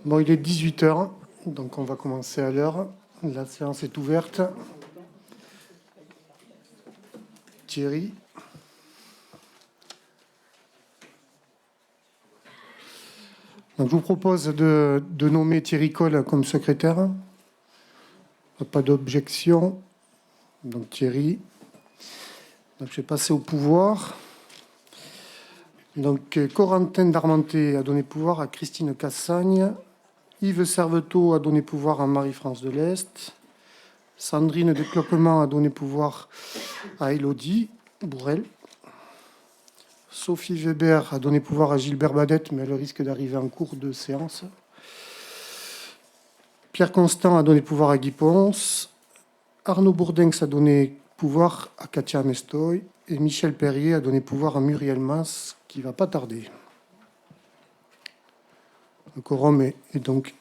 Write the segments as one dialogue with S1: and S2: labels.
S1: Bon, il est 18h, donc on va commencer à l'heure. La séance est ouverte. Thierry. Donc, je vous propose de nommer Thierry Coll comme secrétaire. Pas d'objection. Donc Thierry. Donc, je vais passer au pouvoir. Donc Corentin Darmenté a donné pouvoir à Christine Cassagne. Yves Servetot a donné pouvoir à Marie-France de l'Est. Sandrine Desclopements a donné pouvoir à Élodie Bourrel. Sophie Weber a donné pouvoir à Gilbert Badette, mais elle risque d'arriver en cours de séance. Pierre Constant a donné pouvoir à Guy Ponce. Arnaud Bourdinx a donné pouvoir à Katia Mestoy. Et Michel Perrier a donné pouvoir à Muriel Mas, qui ne va pas tarder. Le quorum est donc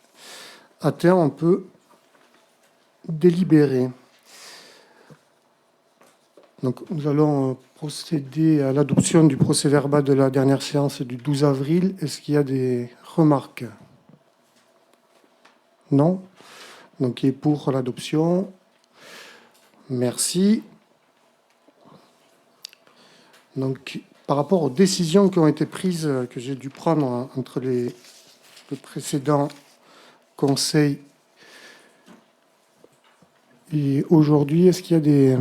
S1: atteint, on peut délibérer. Donc, nous allons procéder à l'adoption du procès-verbal de la dernière séance du 12 avril. Est-ce qu'il y a des remarques? Non. Donc, qui est pour l'adoption? Merci. Donc, par rapport aux décisions qui ont été prises, que j'ai dû prendre entre le précédent conseil et aujourd'hui, est-ce qu'il y a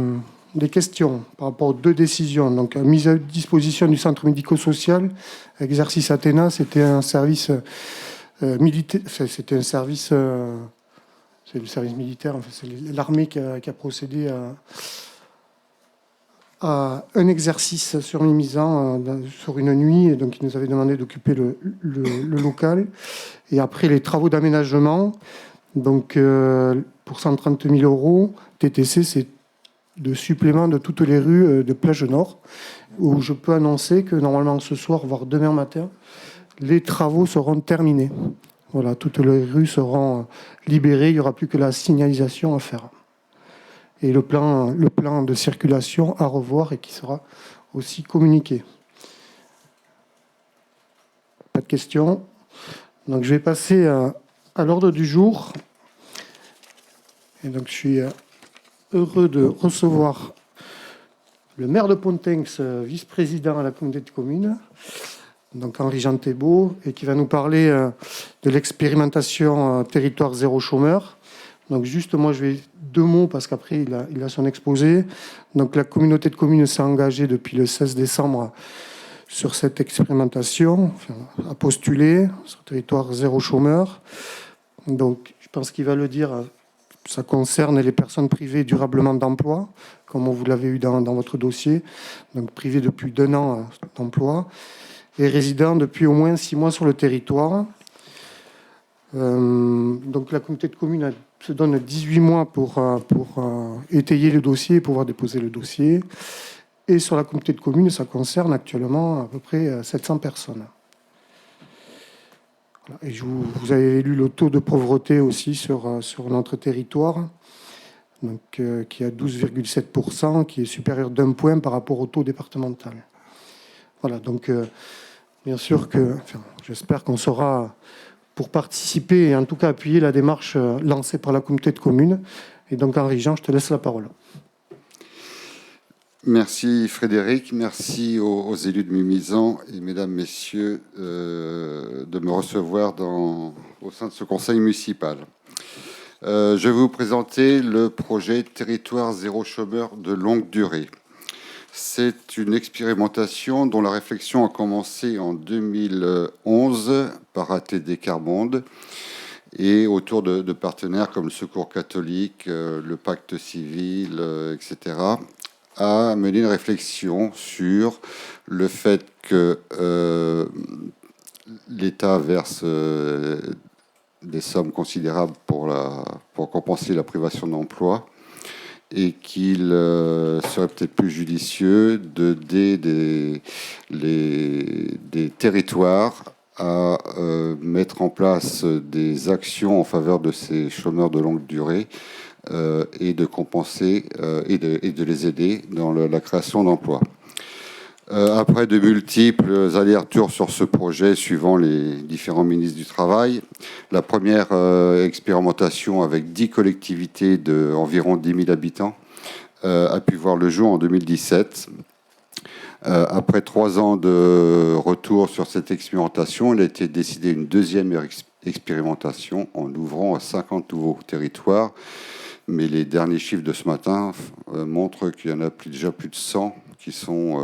S1: des questions par rapport aux deux décisions? Donc, mise à disposition du centre médico-social, exercice Athéna, c'était un service militaire. C'était un service, c'est le service militaire. Enfin, c'est l'armée qui a procédé à un exercice surmisant sur une nuit, et donc il nous avait demandé d'occuper le local. Et après les travaux d'aménagement, donc pour 130 000 euros, TTC, c'est de supplément de toutes les rues de Plage Nord, où je peux annoncer que normalement ce soir, voire demain matin, les travaux seront terminés. Voilà, toutes les rues seront libérées, il n'y aura plus que la signalisation à faire. Et le plan de circulation à revoir et qui sera aussi communiqué. Pas de questions. Donc je vais passer à l'ordre du jour. Et donc je suis heureux de recevoir le maire de Pontinx, vice-président à la communauté de communes, donc Henri-Jean Thébault, et qui va nous parler de l'expérimentation territoire zéro chômeur. Donc juste, moi, je vais deux mots, parce qu'après, il a son exposé. Donc la communauté de communes s'est engagée depuis le 16 décembre sur cette expérimentation, à postuler sur territoire zéro chômeur. Donc je pense qu'il va le dire, ça concerne les personnes privées durablement d'emploi, comme vous l'avez eu dans votre dossier, donc privées de plus d'1 an d'emploi, et résidant depuis au moins 6 mois sur le territoire. Donc la communauté de communes se donne 18 mois pour étayer le dossier et pouvoir déposer le dossier. Et sur la communauté de communes, ça concerne actuellement à peu près 700 personnes. Et vous avez lu le taux de pauvreté aussi sur notre territoire, donc, qui est à 12,7%, qui est supérieur d'1 point par rapport au taux départemental. Voilà, donc bien sûr que j'espère qu'on saura, pour participer et en tout cas appuyer la démarche lancée par la communauté de communes. Et donc Henri-Jean, je te laisse la parole.
S2: Merci Frédéric, merci aux élus de Mimizan et mesdames, messieurs de me recevoir au sein de ce conseil municipal. Je vais vous présenter le projet Territoire zéro chômeur de longue durée. C'est une expérimentation dont la réflexion a commencé en 2011 par ATD Carmonde et autour de partenaires comme le Secours catholique, le Pacte civil, etc., a mené une réflexion sur le fait que l'État verse des sommes considérables pour compenser la privation d'emploi et qu'il serait peut-être plus judicieux d'aider des territoires à mettre en place des actions en faveur de ces chômeurs de longue durée et de compenser et de les aider dans la création d'emplois. Après de multiples allers-retours sur ce projet, suivant les différents ministres du Travail, la première expérimentation avec 10 collectivités d'environ 10 000 habitants a pu voir le jour en 2017. Après 3 ans de retour sur cette expérimentation, il a été décidé une deuxième expérimentation en ouvrant à 50 nouveaux territoires. Mais les derniers chiffres de ce matin montrent qu'il y en a déjà plus de 100 qui sont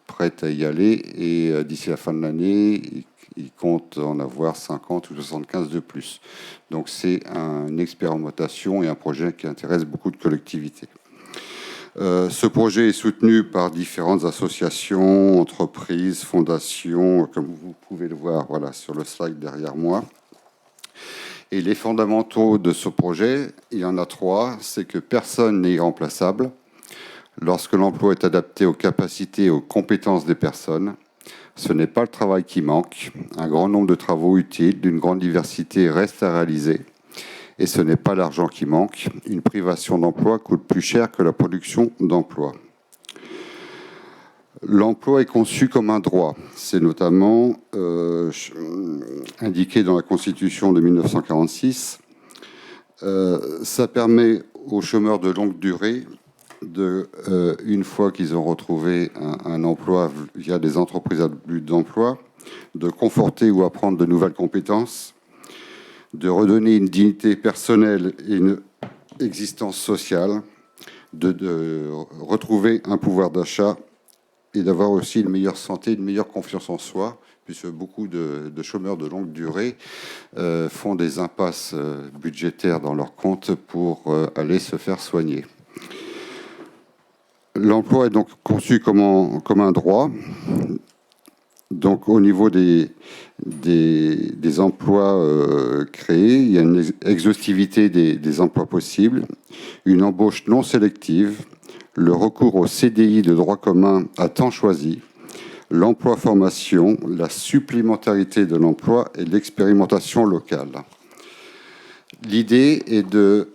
S2: prêtes à y aller. Et d'ici la fin de l'année, ils comptent en avoir 50 ou 75 de plus. Donc c'est une expérimentation et un projet qui intéresse beaucoup de collectivités. Ce projet est soutenu par différentes associations, entreprises, fondations, comme vous pouvez le voir voilà, sur le slide derrière moi. Et les fondamentaux de ce projet, il y en a 3. C'est que personne n'est irremplaçable. Lorsque l'emploi est adapté aux capacités et aux compétences des personnes, ce n'est pas le travail qui manque. Un grand nombre de travaux utiles d'une grande diversité restent à réaliser. Et ce n'est pas l'argent qui manque. Une privation d'emploi coûte plus cher que la production d'emploi. L'emploi est conçu comme un droit. C'est notamment indiqué dans la Constitution de 1946. Ça permet aux chômeurs de longue durée, une fois qu'ils ont retrouvé un emploi via des entreprises à but d'emploi, de conforter ou apprendre de nouvelles compétences, de redonner une dignité personnelle et une existence sociale, de retrouver un pouvoir d'achat et d'avoir aussi une meilleure santé, une meilleure confiance en soi, puisque beaucoup de chômeurs de longue durée font des impasses budgétaires dans leurs comptes pour aller se faire soigner. L'emploi est donc conçu comme un droit. Donc, au niveau des emplois créés, il y a une exhaustivité des emplois possibles, une embauche non sélective, le recours au CDI de droit commun à temps choisi, l'emploi-formation, la supplémentarité de l'emploi et l'expérimentation locale. L'idée est de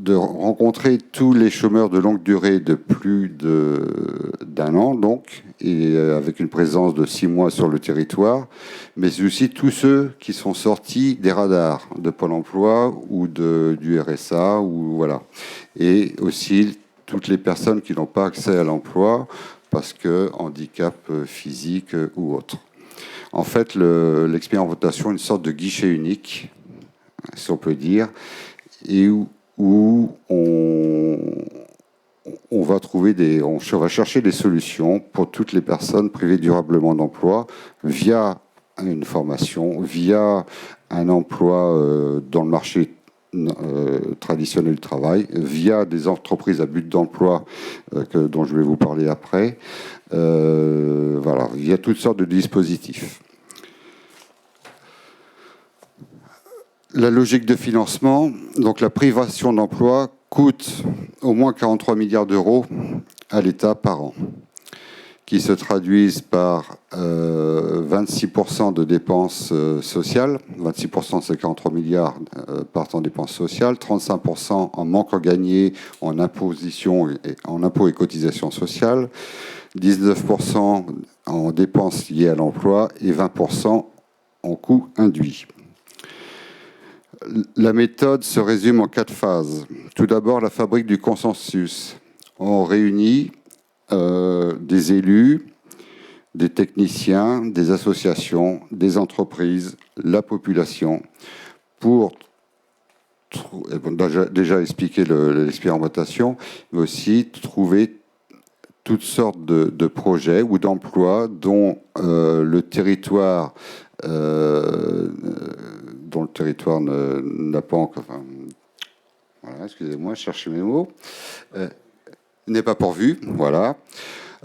S2: rencontrer tous les chômeurs de longue durée de plus d'un an, donc, et avec une présence de 6 mois sur le territoire, mais aussi tous ceux qui sont sortis des radars de Pôle emploi ou du RSA, ou voilà. Et aussi toutes les personnes qui n'ont pas accès à l'emploi parce que handicap physique ou autre. En fait, l'expérimentation est une sorte de guichet unique, si on peut dire, et où on va chercher des solutions pour toutes les personnes privées durablement d'emploi via une formation, via un emploi dans le marché traditionnel du travail, via des entreprises à but d'emploi dont je vais vous parler après. Voilà, il y a toutes sortes de dispositifs. La logique de financement, donc la privation d'emploi coûte au moins 43 milliards d'euros à l'État par an, qui se traduisent par 26% de dépenses sociales, 26% de ces 43 milliards partent en dépenses sociales, 35% en manque à gagner en imposition en impôts et cotisations sociales, 19% en dépenses liées à l'emploi et 20% en coûts induits. La méthode se résume en 4 phases. Tout d'abord, la fabrique du consensus. On réunit des élus, des techniciens, des associations, des entreprises, la population, pour déjà expliquer l'expérimentation, mais aussi trouver toutes sortes de projets ou d'emplois dont le territoire n'a pas encore... voilà, excusez-moi, je cherche mes mots. N'est pas pourvu, voilà.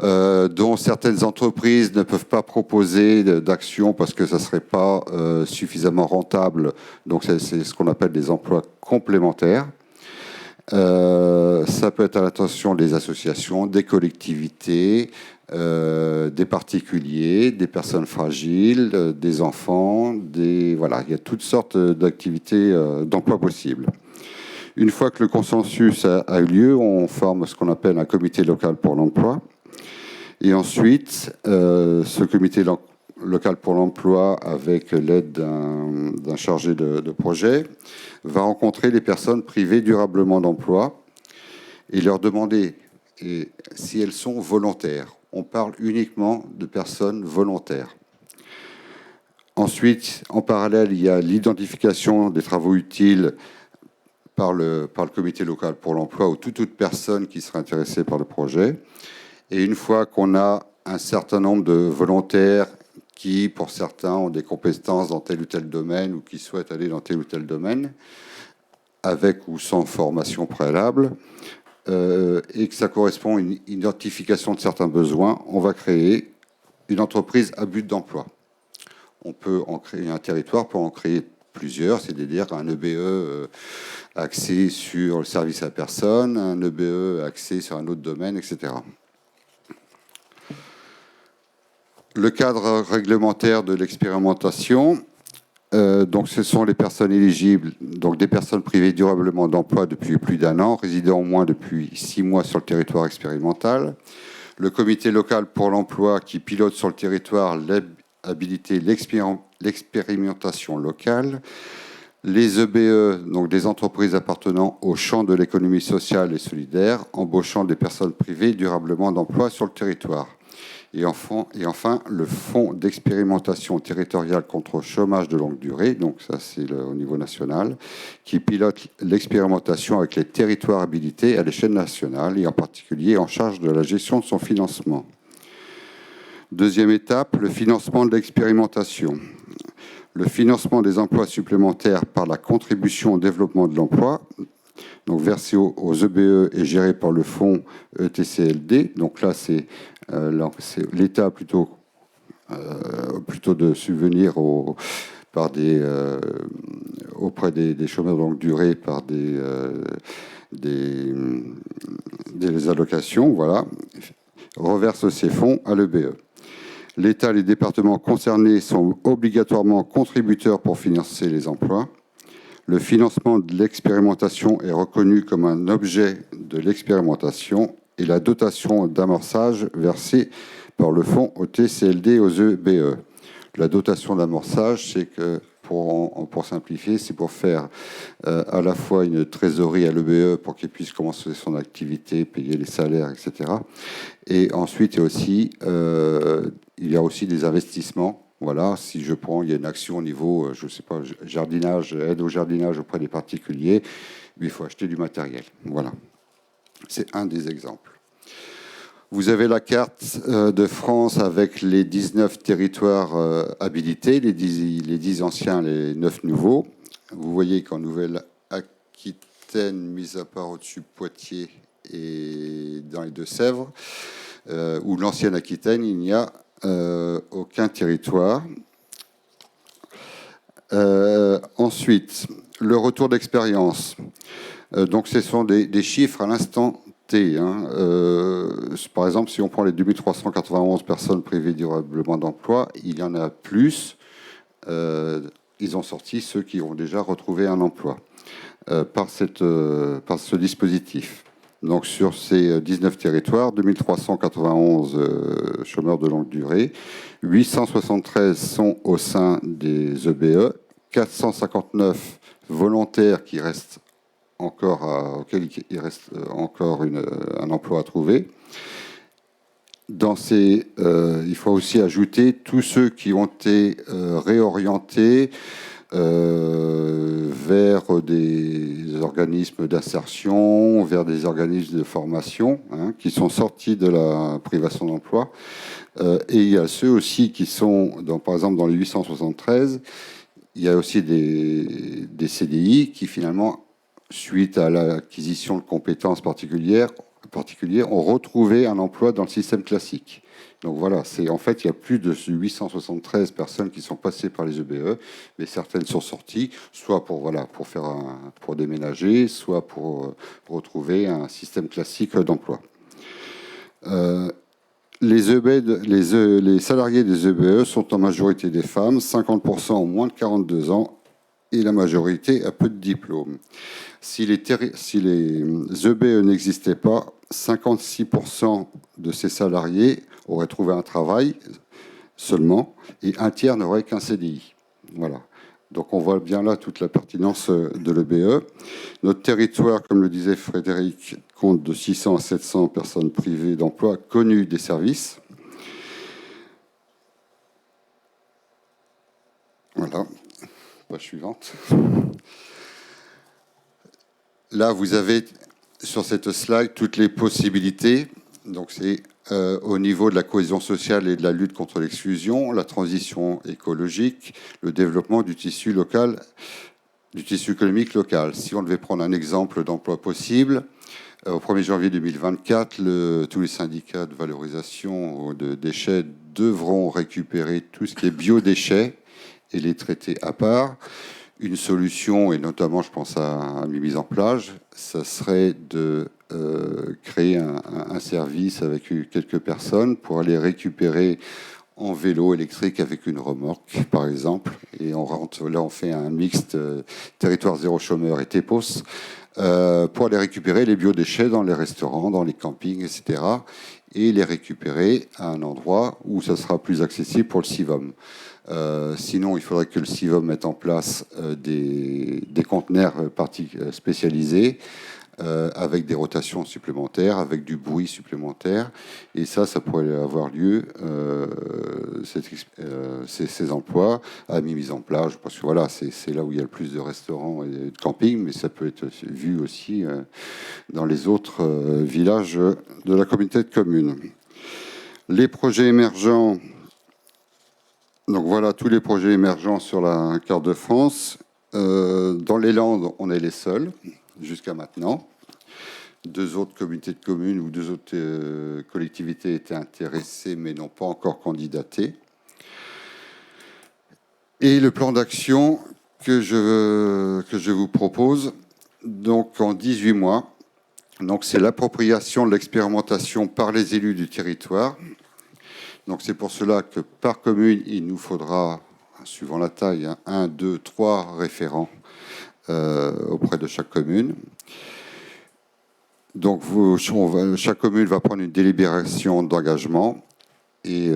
S2: Dont certaines entreprises ne peuvent pas proposer d'actions parce que ça ne serait pas suffisamment rentable. Donc, c'est ce qu'on appelle des emplois complémentaires. Ça peut être à l'attention des associations, des collectivités, des particuliers, des personnes fragiles, des enfants, voilà, il y a toutes sortes d'activités d'emploi possibles. Une fois que le consensus a eu lieu, on forme ce qu'on appelle un comité local pour l'emploi. Et ensuite, ce comité local pour l'emploi, avec l'aide d'un chargé de projet, va rencontrer les personnes privées durablement d'emploi et leur demander si elles sont volontaires. On parle uniquement de personnes volontaires. Ensuite, en parallèle, il y a l'identification des travaux utiles par le comité local pour l'emploi ou toute personne qui sera intéressée par le projet. Et une fois qu'on a un certain nombre de volontaires qui, pour certains, ont des compétences dans tel ou tel domaine ou qui souhaitent aller dans tel ou tel domaine, avec ou sans formation préalable, et que ça correspond à une identification de certains besoins, on va créer une entreprise à but d'emploi. On peut en créer un territoire, peut en créer plusieurs, c'est-à-dire un EBE axé sur le service à la personne, un EBE axé sur un autre domaine, etc. Le cadre réglementaire de l'expérimentation, donc ce sont les personnes éligibles, donc des personnes privées durablement d'emploi depuis plus d'1 an, résidant au moins depuis 6 mois sur le territoire expérimental. Le comité local pour l'emploi qui pilote sur le territoire l'habilité, l'expérimentation locale. Les EBE, donc des entreprises appartenant au champ de l'économie sociale et solidaire, embauchant des personnes privées durablement d'emploi sur le territoire. Et enfin, le fonds d'expérimentation territoriale contre le chômage de longue durée, donc ça c'est au niveau national, qui pilote l'expérimentation avec les territoires habilités à l'échelle nationale et en particulier en charge de la gestion de son financement. Deuxième étape, le financement de l'expérimentation. Le financement des emplois supplémentaires par la contribution au développement de l'emploi, donc versé aux EBE et géré par le fonds ETCLD. Donc là, c'est l'État plutôt de subvenir auprès des chômeurs de longue durée par des allocations, voilà, reverse ces fonds à l'EBE. L'État et les départements concernés sont obligatoirement contributeurs pour financer les emplois. Le financement de l'expérimentation est reconnu comme un objet de l'expérimentation et la dotation d'amorçage versée par le fonds au TCLD aux EBE. La dotation d'amorçage, c'est que, pour simplifier, c'est pour faire à la fois une trésorerie à l'EBE pour qu'il puisse commencer son activité, payer les salaires, etc. Et ensuite, il y a aussi des investissements. Voilà, si je prends, il y a une action au niveau, je ne sais pas, jardinage, aide au jardinage auprès des particuliers, il faut acheter du matériel. Voilà, c'est un des exemples. Vous avez la carte de France avec les 19 territoires habilités, les 10 anciens, les 9 nouveaux. Vous voyez qu'en Nouvelle-Aquitaine, mis à part au-dessus Poitiers et dans les Deux-Sèvres, ou l'ancienne Aquitaine, il n'y a aucun territoire. Ensuite, le retour d'expérience. Donc, ce sont des chiffres à l'instant T. Par exemple, si on prend les 2391 personnes privées durablement d'emploi, il y en a plus. Ils ont sorti ceux qui ont déjà retrouvé un emploi par ce dispositif. Donc, sur ces 19 territoires, 2391 chômeurs de longue durée, 873 sont au sein des EBE, 459 volontaires qui restent auquel il reste encore un emploi à trouver. Il faut aussi ajouter tous ceux qui ont été réorientés vers des organismes d'insertion, vers des organismes de formation, qui sont sortis de la privation d'emploi. Et il y a ceux aussi qui sont, par exemple, dans les 873, il y a aussi des CDI qui, finalement, suite à l'acquisition de compétences particulières, ont retrouvé un emploi dans le système classique. Donc voilà, en fait, il y a plus de 873 personnes qui sont passées par les EBE, mais certaines sont sorties, soit pour déménager, soit pour retrouver un système classique d'emploi. Les salariés des EBE sont en majorité des femmes, 50% ont moins de 42 ans et la majorité a peu de diplômes. Si les EBE n'existaient pas, 56% de ces salariés auraient trouvé un travail seulement, et un tiers n'aurait qu'un CDI. Voilà. Donc on voit bien là toute la pertinence de l'EBE. Notre territoire, comme le disait Frédéric, compte de 600 à 700 personnes privées d'emploi connues des services. Voilà. Page suivante. Là, vous avez sur cette slide toutes les possibilités. Donc c'est au niveau de la cohésion sociale et de la lutte contre l'exclusion, la transition écologique, le développement du tissu local, du tissu économique local. Si on devait prendre un exemple d'emploi possible, au 1er janvier 2024, tous les syndicats de valorisation de déchets devront récupérer tout ce qui est biodéchets et les traiter à part. Une solution, et notamment je pense à mise en plage, ça serait de créer un service avec quelques personnes pour aller récupérer en vélo électrique avec une remorque, par exemple. Et on fait un mixte territoire zéro chômeur et TEPOS pour aller récupérer les biodéchets dans les restaurants, dans les campings, etc. Et les récupérer à un endroit où ça sera plus accessible pour le CIVOM. Sinon, il faudrait que le CIVOM mette en place des conteneurs spécialisés avec des rotations supplémentaires, avec du bruit supplémentaire. Et ça pourrait avoir lieu, ces emplois, à mise en plage. Parce que voilà, c'est là où il y a le plus de restaurants et de campings, mais ça peut être vu aussi dans les autres villages de la communauté de communes. Les projets émergents. Donc voilà tous les projets émergents sur la carte de France. Dans les Landes, on est les seuls jusqu'à maintenant. 2 autres communautés de communes ou 2 autres collectivités étaient intéressées mais n'ont pas encore candidaté. Et le plan d'action que je vous propose, donc en 18 mois, donc c'est l'appropriation de l'expérimentation par les élus du territoire. Donc c'est pour cela que par commune, il nous faudra, suivant la taille, 1, 2, 3 référents auprès de chaque commune. Donc chaque commune va prendre une délibération d'engagement et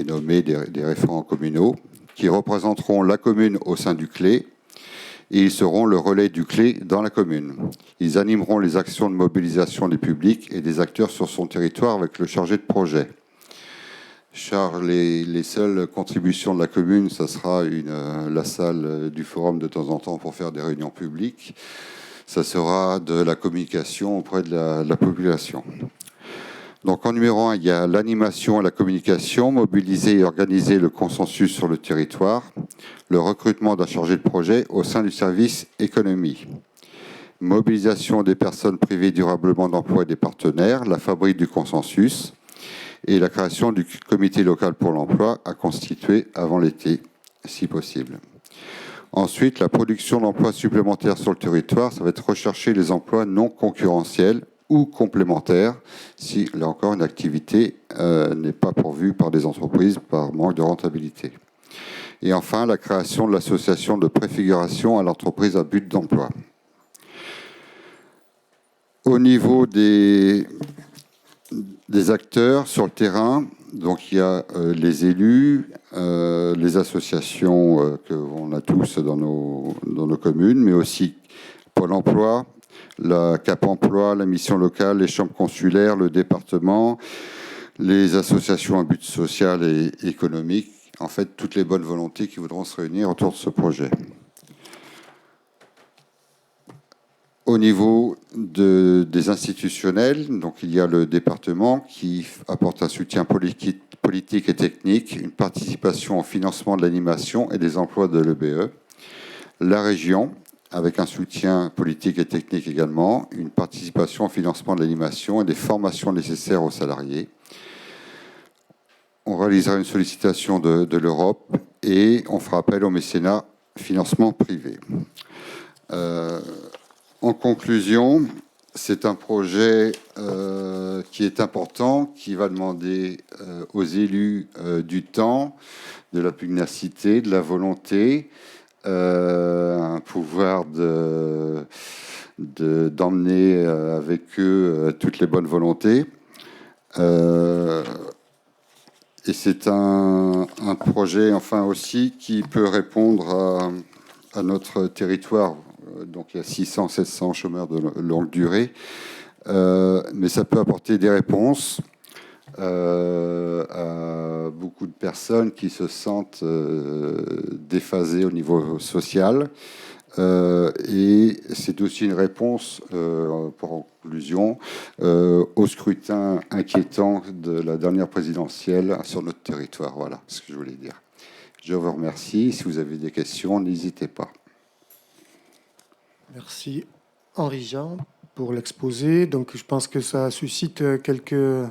S2: nommer des référents communaux qui représenteront la commune au sein du CLÉ, et ils seront le relais du CLÉ dans la commune. Ils animeront les actions de mobilisation des publics et des acteurs sur son territoire avec le chargé de projet. Les seules contributions de la commune, ça sera la salle du forum de temps en temps pour faire des réunions publiques. Ça sera de la communication auprès de la population. Donc en numéro 1, il y a l'animation et la communication, mobiliser et organiser le consensus sur le territoire, le recrutement d'un chargé de projet au sein du service économie, mobilisation des personnes privées durablement d'emploi et des partenaires, la fabrique du consensus et la création du comité local pour l'emploi à constituer avant l'été, si possible. Ensuite, la production d'emplois supplémentaires sur le territoire, ça va être rechercher les emplois non concurrentiels ou complémentaires, si, là encore, une activité n'est pas pourvue par des entreprises par manque de rentabilité. Et enfin, la création de l'association de préfiguration à l'entreprise à but d'emploi. Au niveau des acteurs sur le terrain, donc il y a les élus, les associations qu'on a tous dans nos communes, mais aussi Pôle emploi, la Cap emploi, la mission locale, les chambres consulaires, le département, les associations à but social et économique, en fait toutes les bonnes volontés qui voudront se réunir autour de ce projet. Au niveau des institutionnels, donc il y a le département qui apporte un soutien politique et technique, une participation au financement de l'animation et des emplois de l'EBE. La région, avec un soutien politique et technique également, une participation au financement de l'animation et des formations nécessaires aux salariés. On réalisera une sollicitation de l'Europe et on fera appel au mécénat financement privé. En conclusion, c'est un projet qui est important, qui va demander aux élus du temps, de la pugnacité, de la volonté, un pouvoir d'emmener avec eux toutes les bonnes volontés. Et c'est un projet, enfin aussi, qui peut répondre à notre territoire. Donc il y a 600, 700 chômeurs de longue durée. Mais ça peut apporter des réponses à beaucoup de personnes qui se sentent déphasées au niveau social. Et c'est aussi une réponse, pour conclusion, au scrutin inquiétant de la dernière présidentielle sur notre territoire. Voilà ce que je voulais dire. Je vous remercie. Si vous avez des questions, n'hésitez pas.
S1: Merci Henri-Jean pour l'exposé. Donc je pense que ça suscite quelques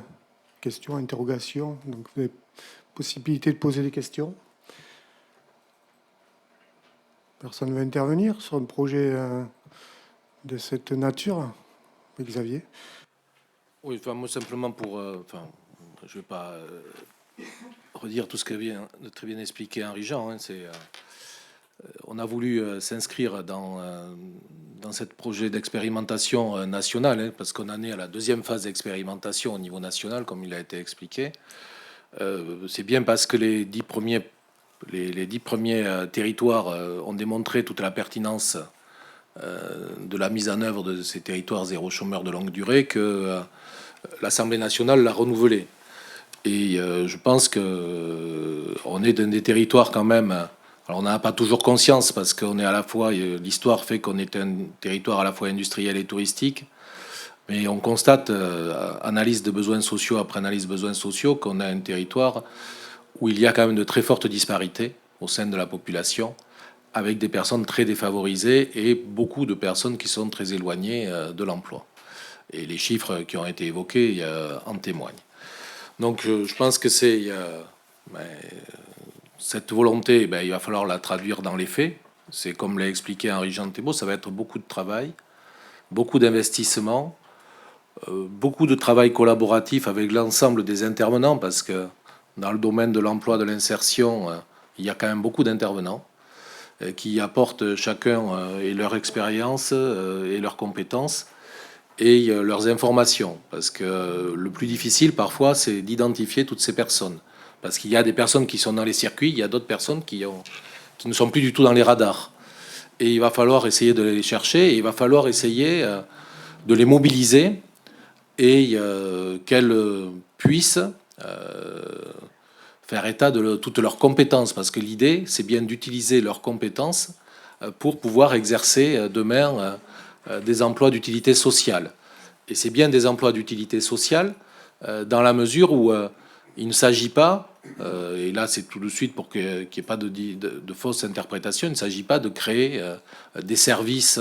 S1: questions, interrogations. Donc vous avez possibilité de poser des questions. Personne ne veut intervenir sur un projet de cette nature, Xavier?
S3: Oui, enfin, moi simplement pour... je ne vais pas redire tout ce que vient de très bien expliquer Henri-Jean. Hein, on a voulu s'inscrire dans ce projet d'expérimentation nationale, hein, parce qu'on en est à la deuxième phase d'expérimentation au niveau national, comme il a été expliqué. C'est bien parce que les 10 premiers territoires ont démontré toute la pertinence de la mise en œuvre de ces territoires zéro chômeur de longue durée que l'Assemblée nationale l'a renouvelé. Et je pense qu'on est dans des territoires quand même. Alors on n'a pas toujours conscience parce qu'on est à la fois, l'histoire fait qu'on est un territoire à la fois industriel et touristique. Mais on constate, analyse de besoins sociaux après analyse de besoins sociaux, qu'on a un territoire où il y a quand même de très fortes disparités au sein de la population, avec des personnes très défavorisées et beaucoup de personnes qui sont très éloignées de l'emploi. Et les chiffres qui ont été évoqués en témoignent. Donc je pense que cette volonté, il va falloir la traduire dans les faits. C'est comme l'a expliqué Henri-Jean Thébault, ça va être beaucoup de travail, beaucoup d'investissement, beaucoup de travail collaboratif avec l'ensemble des intervenants, parce que dans le domaine de l'emploi, de l'insertion, il y a quand même beaucoup d'intervenants qui apportent chacun et leur expérience et leurs compétences et leurs informations. Parce que le plus difficile, parfois, c'est d'identifier toutes ces personnes. Parce qu'il y a des personnes qui sont dans les circuits, il y a d'autres personnes qui ne sont plus du tout dans les radars. Et il va falloir essayer de les chercher, et il va falloir essayer de les mobiliser et qu'elles puissent faire état de toutes leurs compétences. Parce que l'idée, c'est bien d'utiliser leurs compétences pour pouvoir exercer demain des emplois d'utilité sociale. Et c'est bien des emplois d'utilité sociale dans la mesure où il ne s'agit pas, et là c'est tout de suite pour qu'il n'y ait pas de fausse interprétation, il ne s'agit pas de créer des services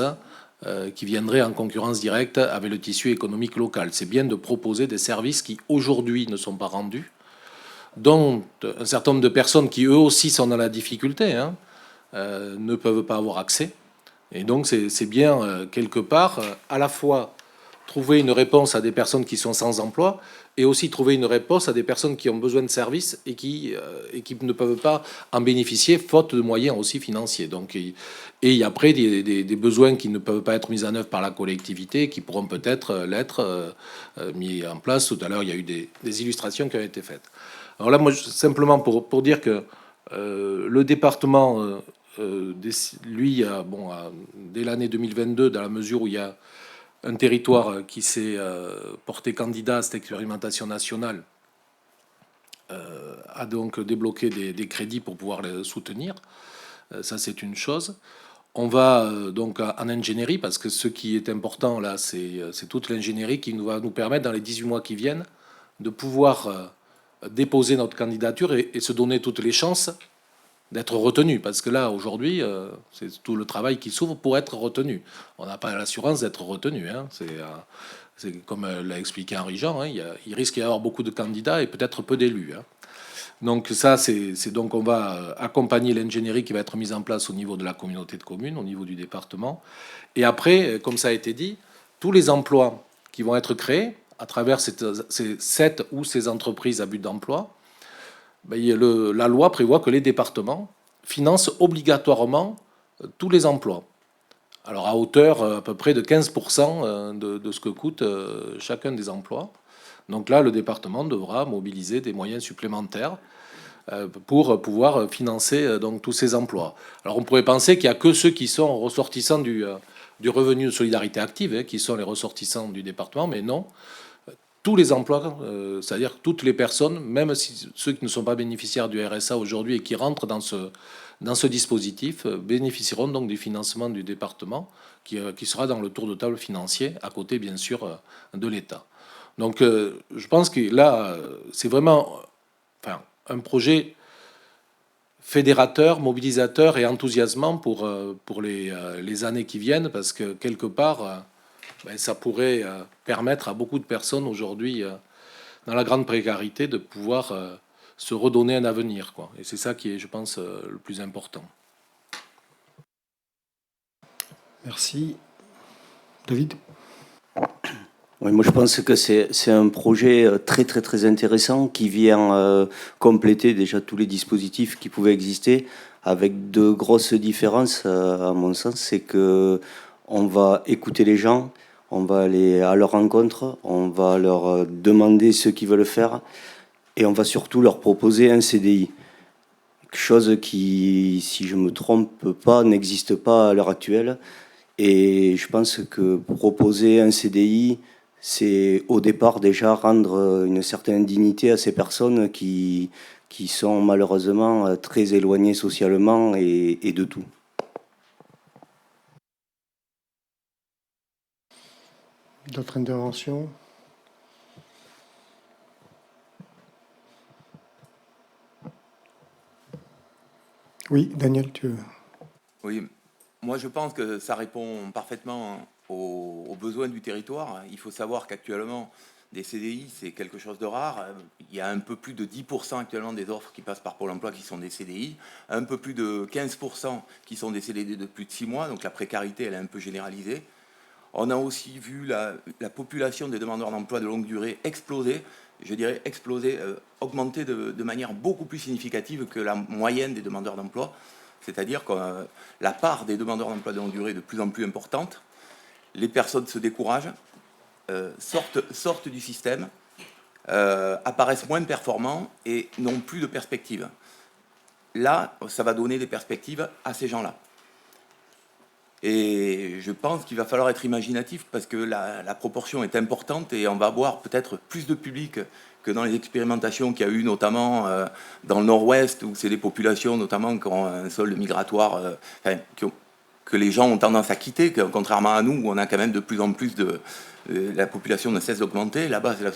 S3: qui viendraient en concurrence directe avec le tissu économique local. C'est bien de proposer des services qui aujourd'hui ne sont pas rendus, dont un certain nombre de personnes qui eux aussi sont dans la difficulté ne peuvent pas avoir accès. Et donc c'est bien quelque part à la fois trouver une réponse à des personnes qui sont sans emploi et aussi trouver une réponse à des personnes qui ont besoin de services et qui ne peuvent pas en bénéficier faute de moyens aussi financiers. Donc, et après des besoins qui ne peuvent pas être mis en œuvre par la collectivité, qui pourront peut-être l'être mis en place. Tout à l'heure, il y a eu des illustrations qui ont été faites. Alors là, moi, simplement pour dire que le département, lui, dès l'année 2022, dans la mesure où il y a un territoire qui s'est porté candidat à cette expérimentation nationale, a donc débloqué des crédits pour pouvoir les soutenir. Ça, c'est une chose. On va donc en ingénierie, parce que ce qui est important là, c'est toute l'ingénierie qui va nous permettre, dans les 18 mois qui viennent, de pouvoir déposer notre candidature et se donner toutes les chances d'être retenu, parce que là aujourd'hui c'est tout le travail qui s'ouvre pour être retenu. On n'a pas l'assurance d'être retenu, c'est comme l'a expliqué Henri-Jean, il risque d'y avoir beaucoup de candidats et peut-être peu d'élus. Donc ça, c'est donc on va accompagner l'ingénierie qui va être mise en place au niveau de la communauté de communes, au niveau du département, et après, comme ça a été dit, tous les emplois qui vont être créés à travers cette ou ces entreprises à but d'emploi, la loi prévoit que les départements financent obligatoirement tous les emplois. Alors à hauteur à peu près de 15% de ce que coûte chacun des emplois. Donc là, le département devra mobiliser des moyens supplémentaires pour pouvoir financer donc tous ces emplois. Alors on pourrait penser qu'il n'y a que ceux qui sont ressortissants du revenu de solidarité active, qui sont les ressortissants du département, mais non. Tous les emplois, c'est-à-dire toutes les personnes, même si ceux qui ne sont pas bénéficiaires du RSA aujourd'hui et qui rentrent dans ce dispositif, bénéficieront donc du financement du département qui sera dans le tour de table financier, à côté bien sûr de l'État. Donc je pense que là, c'est vraiment un projet fédérateur, mobilisateur et enthousiasmant pour les années qui viennent, parce que quelque part, ça pourrait permettre à beaucoup de personnes aujourd'hui, dans la grande précarité, de pouvoir se redonner un avenir, quoi. Et c'est ça qui est, je pense, le plus important.
S1: Merci. David?
S4: Oui, moi je pense que c'est un projet très très très intéressant qui vient compléter déjà tous les dispositifs qui pouvaient exister, avec deux grosses différences à mon sens. C'est que on va écouter les gens, on va aller à leur rencontre, on va leur demander ce qu'ils veulent faire et on va surtout leur proposer un CDI. Quelque chose qui, si je ne me trompe pas, n'existe pas à l'heure actuelle. Et je pense que proposer un CDI, c'est au départ déjà rendre une certaine dignité à ces personnes qui sont malheureusement très éloignées socialement et de tout.
S1: D'autres interventions? Oui, Daniel, tu veux?
S5: Oui, moi je pense que ça répond parfaitement aux besoins du territoire. Il faut savoir qu'actuellement, des CDI, c'est quelque chose de rare. Il y a un peu plus de 10% actuellement des offres qui passent par Pôle emploi qui sont des CDI, un peu plus de 15% qui sont des CDD de plus de 6 mois, donc la précarité, elle est un peu généralisée. On a aussi vu la population des demandeurs d'emploi de longue durée exploser, je dirais exploser, augmenter de manière beaucoup plus significative que la moyenne des demandeurs d'emploi. C'est-à-dire que la part des demandeurs d'emploi de longue durée est de plus en plus importante. Les personnes se découragent, sortent du système, apparaissent moins performants et n'ont plus de perspectives. Là, ça va donner des perspectives à ces gens-là. Et je pense qu'il va falloir être imaginatif parce que la proportion est importante et on va avoir peut-être plus de public que dans les expérimentations qu'il y a eu notamment dans le nord-ouest, où c'est des populations notamment qui ont un solde migratoire, que les gens ont tendance à quitter, contrairement à nous, où on a quand même de plus en plus de... la population ne cesse d'augmenter, là-bas la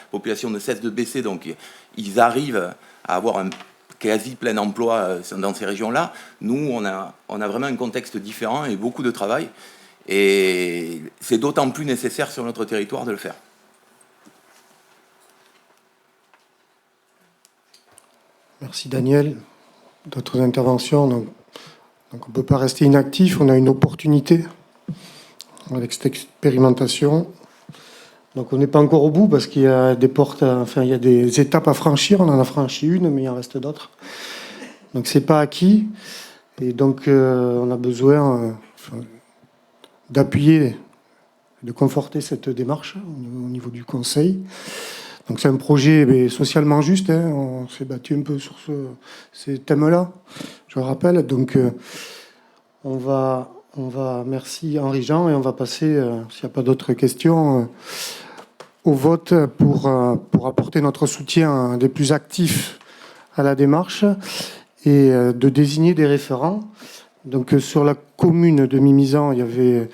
S5: population ne cesse de baisser, donc ils arrivent à avoir un quasi plein emploi dans ces régions-là. Nous, on a vraiment un contexte différent et beaucoup de travail, et c'est d'autant plus nécessaire sur notre territoire de le faire.
S1: Merci Daniel. D'autres interventions? Donc on ne peut pas rester inactif, on a une opportunité avec cette expérimentation. Donc on n'est pas encore au bout parce qu'il y a des portes, il y a des étapes à franchir. On en a franchi une, mais il en reste d'autres. Donc c'est pas acquis. Et donc on a besoin d'appuyer, de conforter cette démarche au niveau du Conseil. Donc c'est un projet socialement juste. On s'est battu un peu sur ces thèmes-là, je le rappelle. Donc on va merci Henri-Jean, et on va passer, s'il n'y a pas d'autres questions, au vote pour apporter notre soutien des plus actifs à la démarche et de désigner des référents. Donc sur la commune de Mimizan, il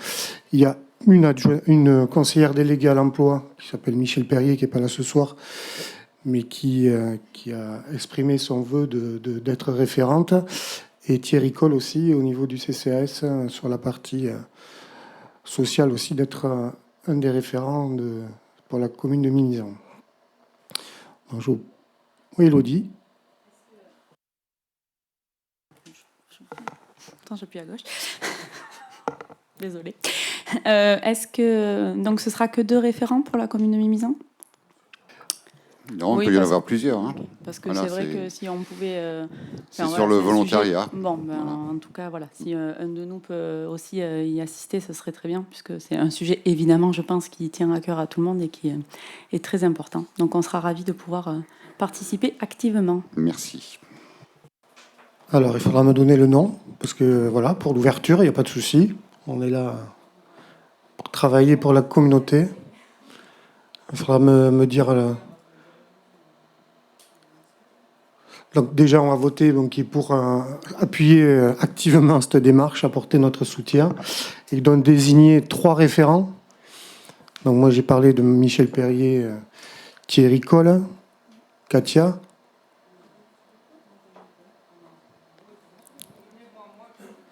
S1: y a une conseillère déléguée à l'emploi qui s'appelle Michel Perrier, qui n'est pas là ce soir, mais qui a exprimé son vœu d'être référente, et Thierry Coll aussi au niveau du CCAS sur la partie sociale aussi, d'être un des référents pour la commune de Mimizan. Bonjour. Oui, Elodie.
S6: Attends, j'appuie à gauche. Désolée. Est-ce que donc ce sera que 2 référents pour la commune de Mimizan?
S2: Non,
S6: Oui,
S2: il peut y en
S6: parce-
S2: avoir plusieurs. Hein.
S6: Parce que
S2: Voilà,
S6: c'est vrai
S2: c'est-
S6: que si on pouvait...
S2: C'est sur le
S6: un
S2: volontariat.
S6: sujet- Bon, ben,
S2: Voilà.
S6: en tout cas, voilà, si un de nous peut aussi y assister, ce serait très bien, puisque c'est un sujet, évidemment, je pense, qui tient à cœur à tout le monde et qui est très important. Donc, on sera ravis de pouvoir participer activement.
S2: Merci.
S1: Alors, il faudra me donner le nom, parce que voilà, pour l'ouverture, il n'y a pas de souci. On est là pour travailler pour la communauté. Il faudra me dire. Donc déjà, on va voter donc, qui est pour appuyer activement cette démarche, apporter notre soutien. Il donne désigner 3 référents. Donc moi, j'ai parlé de Michel Perrier, Thierry Coll, Katia.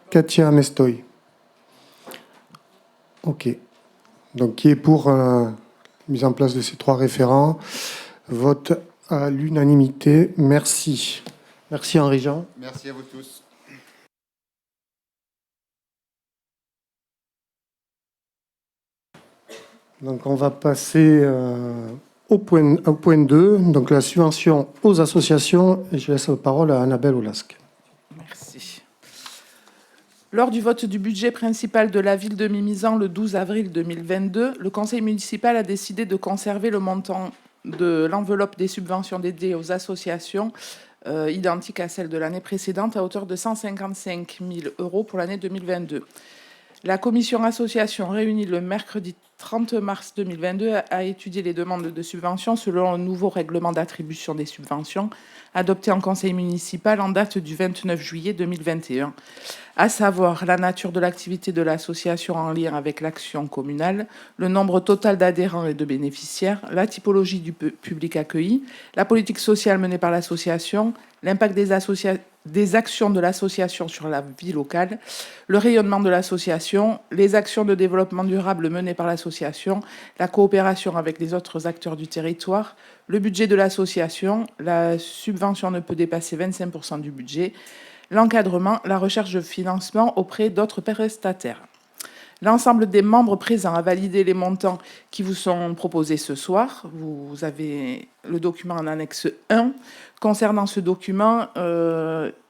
S1: Katia Mestoy. OK. Donc, qui est pour mise en place de ces 3 référents? Vote à l'unanimité. Merci. Merci Henri-Jean.
S2: Merci à vous tous.
S1: Donc, on va passer au point 2, donc la subvention aux associations. Et je laisse la parole à Annabelle Olasque.
S7: Merci. Lors du vote du budget principal de la ville de Mimizan le 12 avril 2022, le conseil municipal a décidé de conserver le montant de l'enveloppe des subventions dédiées aux associations, identique à celle de l'année précédente, à hauteur de 155 000 € pour l'année 2022. La commission association réunie le mercredi 30 mars 2022 a étudié les demandes de subventions selon un nouveau règlement d'attribution des subventions adopté en conseil municipal en date du 29 juillet 2021, à savoir la nature de l'activité de l'association en lien avec l'action communale, le nombre total d'adhérents et de bénéficiaires, la typologie du public accueilli, la politique sociale menée par l'association, l'impact des actions de l'association sur la vie locale, le rayonnement de l'association, les actions de développement durable menées par l'association, la coopération avec les autres acteurs du territoire, le budget de l'association, la subvention ne peut dépasser 25% du budget, l'encadrement, la recherche de financement auprès d'autres prestataires. L'ensemble des membres présents a validé les montants qui vous sont proposés ce soir. Vous avez le document en annexe 1. Concernant ce document,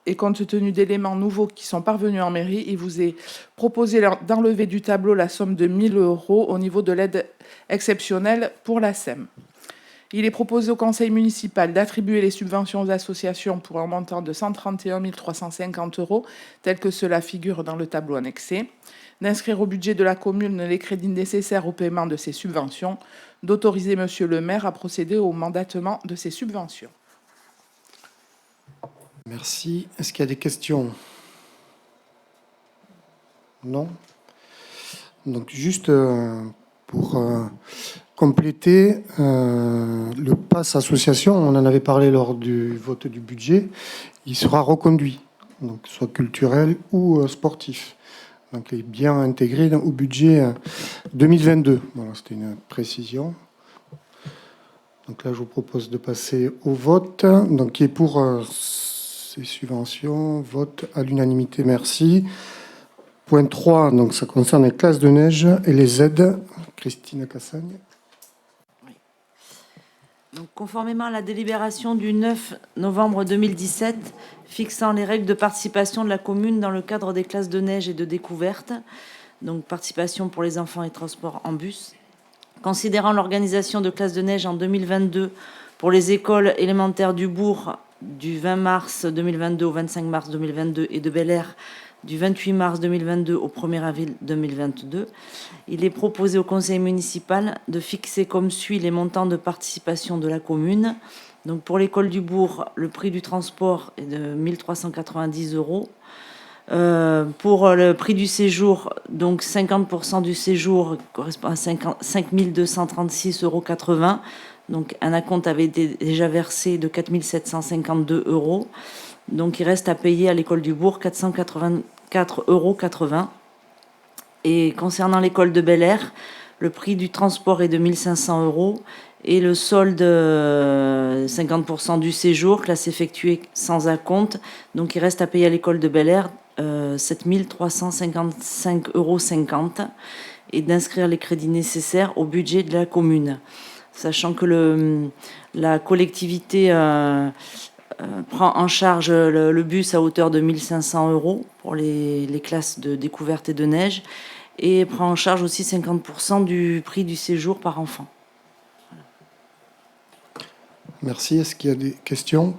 S7: et compte tenu d'éléments nouveaux qui sont parvenus en mairie, il vous est proposé d'enlever du tableau la somme de 1 000 € au niveau de l'aide exceptionnelle pour la SEM. Il est proposé au conseil municipal d'attribuer les subventions aux associations pour un montant de 131 350 €, tel que cela figure dans le tableau annexé, d'inscrire au budget de la commune les crédits nécessaires au paiement de ces subventions, d'autoriser monsieur le maire à procéder au mandatement de ces subventions.
S1: Merci. Est-ce qu'il y a des questions? Non. Donc juste pour compléter, le pass association, on en avait parlé lors du vote du budget, il sera reconduit, donc soit culturel ou sportif. Donc il est bien intégré au budget 2022. Voilà, c'était une précision. Donc là, je vous propose de passer au vote. Donc qui est pour ces subventions? Vote à l'unanimité, merci. Point 3, donc ça concerne les classes de neige et les aides. Christine Cassagne.
S8: Donc, conformément à la délibération du 9 novembre 2017 fixant les règles de participation de la commune dans le cadre des classes de neige et de découverte, donc participation pour les enfants et transport en bus, considérant l'organisation de classes de neige en 2022 pour les écoles élémentaires du Bourg du 20 mars 2022 au 25 mars 2022 et de Bel-Air du 28 mars 2022 au 1er avril 2022, il est proposé au conseil municipal de fixer comme suit les montants de participation de la commune. Donc pour l'école du Bourg, le prix du transport est de 1 390 €. Pour le prix du séjour, donc 50% du séjour correspond à 5 236,80 €. Donc un acompte avait été déjà versé de 4 752 €. Donc il reste à payer à l'école du Bourg 484,80 €. Et concernant l'école de Bel-Air, le prix du transport est de 1 500 € et le solde 50% du séjour, classe effectuée sans acompte. Donc il reste à payer à l'école de Bel-Air 7 355,50 € et d'inscrire les crédits nécessaires au budget de la commune. sachant que la collectivité prend en charge le bus à hauteur de 1 500 € pour les classes de découverte et de neige, et prend en charge aussi 50% du prix du séjour par enfant.
S1: Merci. Est-ce qu'il y a des questions?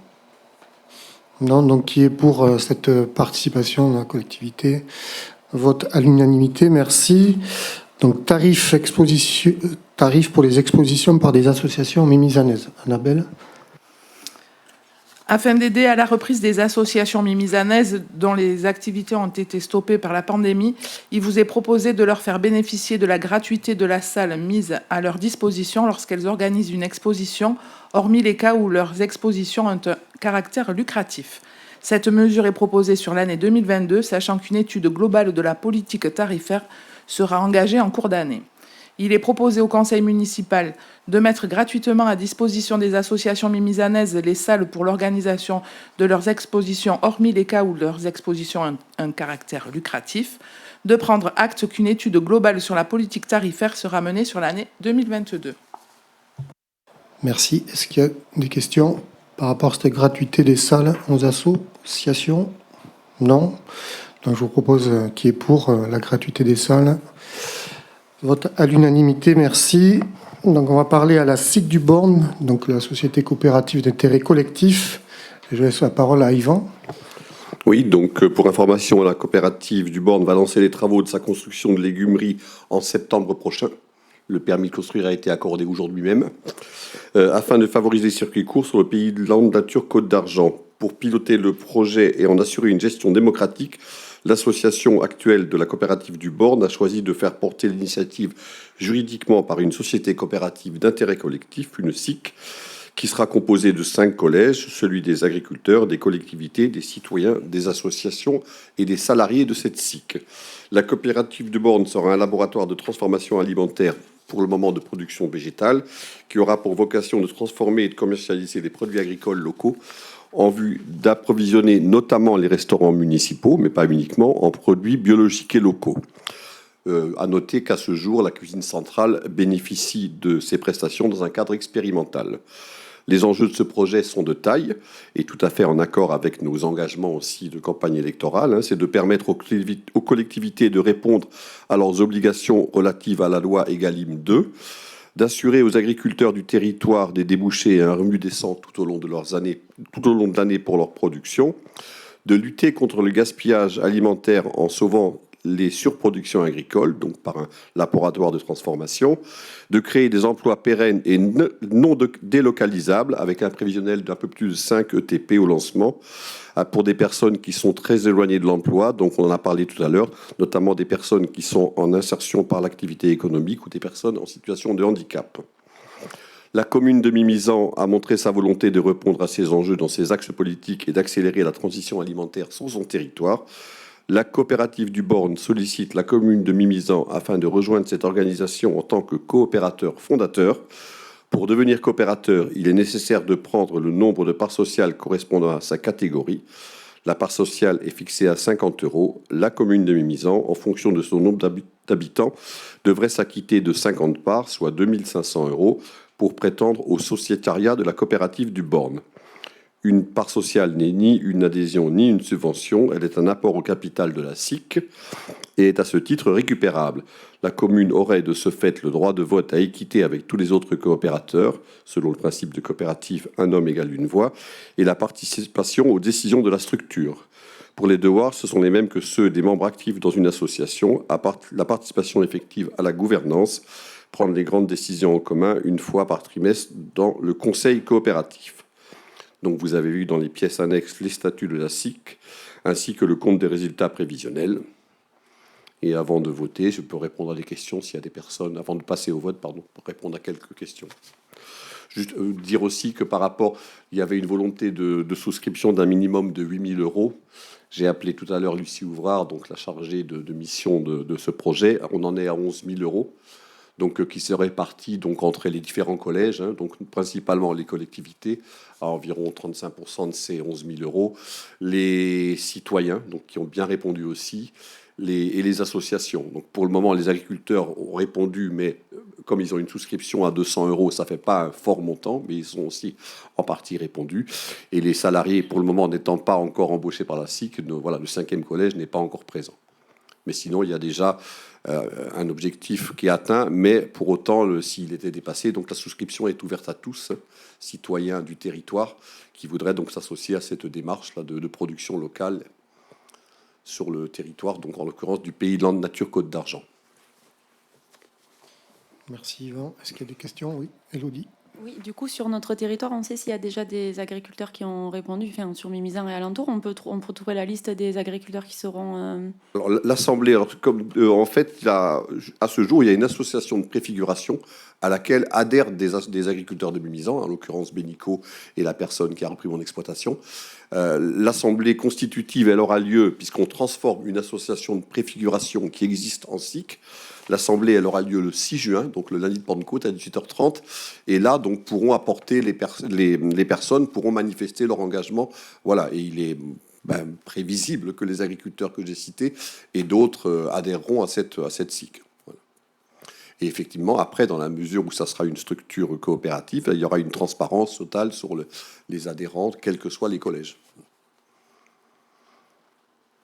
S1: Non. Donc, qui est pour cette participation de la collectivité? Vote à l'unanimité. Merci. Donc, tarif pour les expositions par des associations mimisanaises. Annabelle?
S7: Afin d'aider à la reprise des associations mimisanaises dont les activités ont été stoppées par la pandémie, il vous est proposé de leur faire bénéficier de la gratuité de la salle mise à leur disposition lorsqu'elles organisent une exposition, hormis les cas où leurs expositions ont un caractère lucratif. Cette mesure est proposée sur l'année 2022, sachant qu'une étude globale de la politique tarifaire sera engagée en cours d'année. Il est proposé au conseil municipal de mettre gratuitement à disposition des associations mimisanaises les salles pour l'organisation de leurs expositions, hormis les cas où leurs expositions ont un caractère lucratif, de prendre acte qu'une étude globale sur la politique tarifaire sera menée sur l'année 2022.
S1: Merci. Est-ce qu'il y a des questions par rapport à cette gratuité des salles aux associations? Non. Donc je vous propose qui est pour la gratuité des salles. Vote à l'unanimité, merci. Donc on va parler à la SIC du Born, donc la Société coopérative d'intérêt collectif. Je laisse la parole à Yvan.
S9: Oui, donc pour information, la coopérative du Born va lancer les travaux de sa construction de légumerie en septembre prochain. Le permis de construire a été accordé aujourd'hui même, afin de favoriser les circuits courts sur le pays de Landes Nature Côte d'Argent. Pour piloter le projet et en assurer une gestion démocratique, l'association actuelle de la coopérative du Born a choisi de faire porter l'initiative juridiquement par une société coopérative d'intérêt collectif, une SIC, qui sera composée de 5 collèges, celui des agriculteurs, des collectivités, des citoyens, des associations et des salariés de cette SIC. La coopérative du Born sera un laboratoire de transformation alimentaire pour le moment de production végétale, qui aura pour vocation de transformer et de commercialiser des produits agricoles locaux en vue d'approvisionner notamment les restaurants municipaux, mais pas uniquement, en produits biologiques et locaux. À noter qu'à ce jour, la cuisine centrale bénéficie de ces prestations dans un cadre expérimental. Les enjeux de ce projet sont de taille et tout à fait en accord avec nos engagements aussi de campagne électorale. C'est de permettre aux collectivités de répondre à leurs obligations relatives à la loi Egalim 2, d'assurer aux agriculteurs du territoire des débouchés et un revenu décent tout au long de l'année pour leur production, de lutter contre le gaspillage alimentaire en sauvant les surproductions agricoles, donc par un laboratoire de transformation, de créer des emplois pérennes et non délocalisables avec un prévisionnel d'un peu plus de 5 ETP au lancement pour des personnes qui sont très éloignées de l'emploi, donc on en a parlé tout à l'heure, notamment des personnes qui sont en insertion par l'activité économique ou des personnes en situation de handicap. La commune de Mimizan a montré sa volonté de répondre à ces enjeux dans ses axes politiques et d'accélérer la transition alimentaire sur son territoire. La coopérative du Born sollicite la commune de Mimizan afin de rejoindre cette organisation en tant que coopérateur fondateur. Pour devenir coopérateur, il est nécessaire de prendre le nombre de parts sociales correspondant à sa catégorie. La part sociale est fixée à 50 €. La commune de Mimizan, en fonction de son nombre d'habitants, devrait s'acquitter de 50 parts, soit 2 500 €, pour prétendre au sociétariat de la coopérative du Born. Une part sociale n'est ni une adhésion ni une subvention, elle est un apport au capital de la SIC et est à ce titre récupérable. La commune aurait de ce fait le droit de vote à équité avec tous les autres coopérateurs, selon le principe de coopérative un homme égale une voix, et la participation aux décisions de la structure. Pour les devoirs, ce sont les mêmes que ceux des membres actifs dans une association, la participation effective à la gouvernance, prendre les grandes décisions en commun une fois par trimestre dans le conseil coopératif. Donc vous avez vu dans les pièces annexes les statuts de la SIC, ainsi que le compte des résultats prévisionnels. Et avant de voter, je peux répondre à des questions s'il y a des personnes, avant de passer au vote, pardon, pour répondre à quelques questions. Juste dire aussi que par rapport, il y avait une volonté de souscription d'un minimum de 8 000 €. J'ai appelé tout à l'heure Lucie Ouvrard, donc la chargée de mission de ce projet. On en est à 11 000 €. Donc, qui serait réparti donc, entre les différents collèges, donc principalement les collectivités, à environ 35% de ces 11 000 €, les citoyens, donc, qui ont bien répondu aussi, et les associations. Donc, pour le moment, les agriculteurs ont répondu, mais comme ils ont une souscription à 200 €, ça ne fait pas un fort montant, mais ils sont aussi en partie répondus. Et les salariés, pour le moment, n'étant pas encore embauchés par la SIC, voilà, le 5e collège n'est pas encore présent. Mais sinon, il y a déjà un objectif qui est atteint, mais pour autant, s'il était dépassé, donc la souscription est ouverte à tous, citoyens du territoire, qui voudraient donc s'associer à cette démarche-là de production locale sur le territoire, donc en l'occurrence du Pays de Landes Nature Côte d'Argent.
S1: Merci Yvan. Est-ce qu'il y a des questions? Oui, Élodie.
S6: Oui, du coup, sur notre territoire, on sait s'il y a déjà des agriculteurs qui ont répondu, enfin, sur Mimizan et alentour. On peut trouver la liste des agriculteurs qui seront...
S9: Alors, l'Assemblée, en fait, à ce jour, il y a une association de préfiguration à laquelle adhèrent des agriculteurs de Mimizan, en l'occurrence Bénico et la personne qui a repris mon exploitation. L'Assemblée constitutive, elle aura lieu, puisqu'on transforme une association de préfiguration qui existe en SIC. L'Assemblée, elle aura lieu le 6 juin, donc le lundi de Pentecôte à 18h30. Et là, donc, pourront apporter les personnes pourront manifester leur engagement. Voilà, et il est prévisible que les agriculteurs que j'ai cités et d'autres adhéreront à cette SIC. Voilà. Et effectivement, après, dans la mesure où ça sera une structure coopérative, il y aura une transparence totale sur les adhérents, quels que soient les collèges.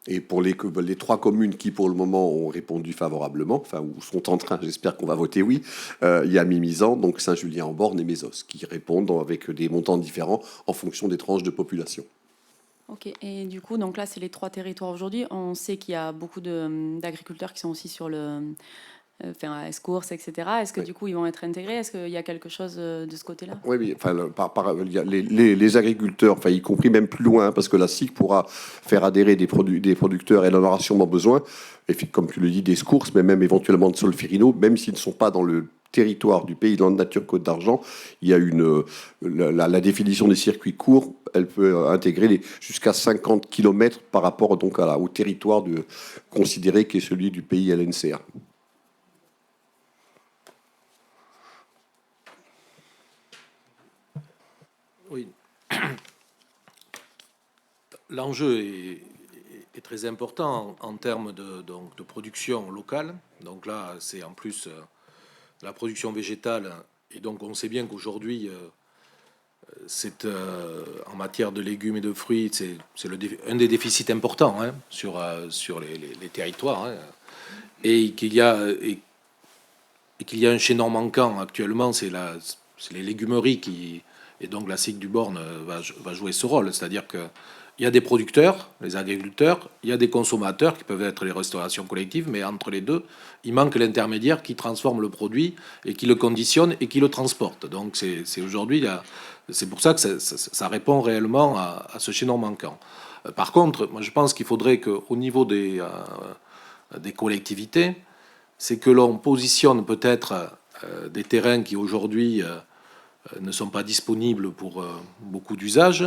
S9: Et pour les 3 communes qui, pour le moment, ont répondu favorablement, enfin, ou sont en train, j'espère qu'on va voter oui, il y a Mimizan, donc Saint-Julien-en-Born et Mésos, qui répondent avec des montants différents en fonction des tranches de population.
S6: Ok, et du coup, donc là, c'est les 3 territoires aujourd'hui. On sait qu'il y a beaucoup d'agriculteurs qui sont aussi sur le... à Escourse, etc. Est-ce que du coup ils vont être intégrés? Est-ce qu'il y a quelque chose de ce côté-là?
S9: Oui, enfin, il y a les agriculteurs, enfin, y compris même plus loin, parce que la SIC pourra faire adhérer des producteurs, elle en aura sûrement besoin, et comme tu le dis, d'Escourse, mais même éventuellement de Solferino, même s'ils ne sont pas dans le territoire du Pays de Landes Nature Côte d'Argent, il y a la définition des circuits courts, elle peut intégrer jusqu'à 50 km par rapport donc au territoire considéré qui est celui du pays LNCA.
S3: Oui. L'enjeu est très important en termes de production locale. Donc là, c'est en plus la production végétale. Et donc, on sait bien qu'aujourd'hui, en matière de légumes et de fruits, c'est un des déficits importants sur les territoires. Et qu'il y a un chaînon manquant actuellement, c'est les légumeries et donc la SIC du Born va jouer ce rôle. C'est-à-dire qu'il y a des producteurs, les agriculteurs, il y a des consommateurs qui peuvent être les restaurations collectives, mais entre les deux, il manque l'intermédiaire qui transforme le produit et qui le conditionne et qui le transporte. Donc c'est aujourd'hui, c'est pour ça que ça répond réellement à ce chaînon manquant. Par contre, moi je pense qu'il faudrait qu'au niveau des collectivités, c'est que l'on positionne peut-être des terrains qui aujourd'hui ne sont pas disponibles pour beaucoup d'usages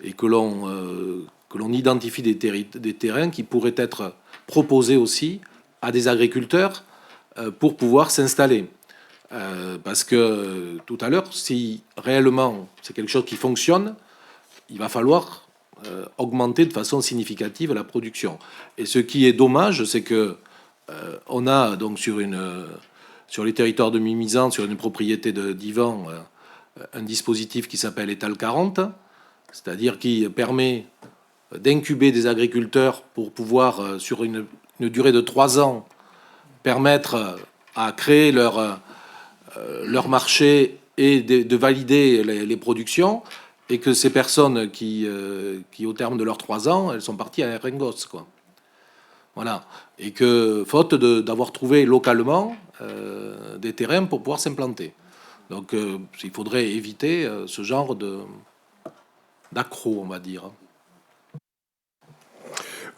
S3: et que l'on identifie des terrains qui pourraient être proposés aussi à des agriculteurs pour pouvoir s'installer. Parce que tout à l'heure, si réellement c'est quelque chose qui fonctionne, il va falloir augmenter de façon significative la production. Et ce qui est dommage, c'est que on a donc sur les territoires de Mimizan, sur une propriété d'Yvan, un dispositif qui s'appelle Étal 40, c'est-à-dire qui permet d'incuber des agriculteurs pour pouvoir, sur une durée de 3 ans, permettre à créer leur marché et de valider les productions, et que ces personnes qui, au terme de leurs 3 ans, elles sont parties à Rengos, quoi. Voilà. Et que, faute d'avoir trouvé localement des terrains pour pouvoir s'implanter. Donc, il faudrait éviter ce genre d'accro, on va dire.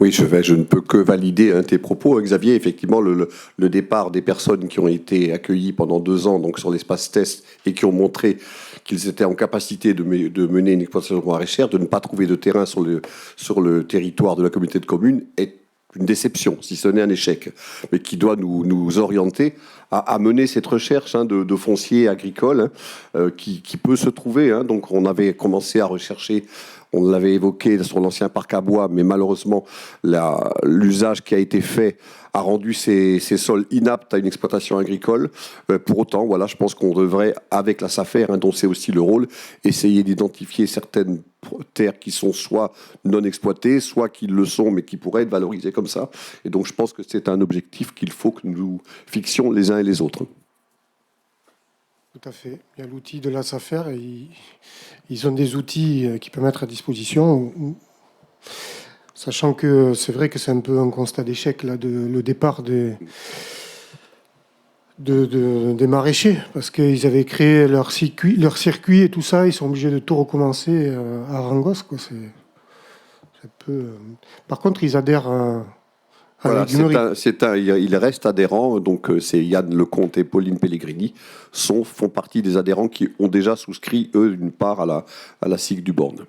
S9: Oui, je ne peux que valider tes propos, Xavier. Effectivement, le départ des personnes qui ont été accueillies pendant 2 ans donc sur l'espace test et qui ont montré qu'ils étaient en capacité de mener une exploitation maraîchère, de ne pas trouver de terrain sur le territoire de la communauté de communes est une déception, si ce n'est un échec, mais qui doit nous orienter à mener cette recherche de foncier agricole qui peut se trouver. Donc on avait commencé à rechercher On l'avait évoqué sur l'ancien parc à bois, mais malheureusement, l'usage qui a été fait a rendu ces sols inaptes à une exploitation agricole. Pour autant, voilà, je pense qu'on devrait, avec la SAFER, hein, dont c'est aussi le rôle, essayer d'identifier certaines terres qui sont soit non exploitées, soit qui le sont, mais qui pourraient être valorisées comme ça. Et donc, je pense que c'est un objectif qu'il faut que nous fixions les uns et les autres.
S1: Tout à fait. Il y a l'outil de la SAFER et ils ont des outils qu'ils peuvent mettre à disposition. Sachant que c'est vrai que c'est un peu un constat d'échec, là, le départ des maraîchers, parce qu'ils avaient créé leur circuit et tout ça, ils sont obligés de tout recommencer à Rangos, quoi. C'est un peu... Par contre, ils adhèrent à
S9: voilà,
S1: la
S9: il reste adhérent, donc c'est Yann Lecomte et Pauline Pellegrini font partie des adhérents qui ont déjà souscrit, eux, une part à la SIG du Born.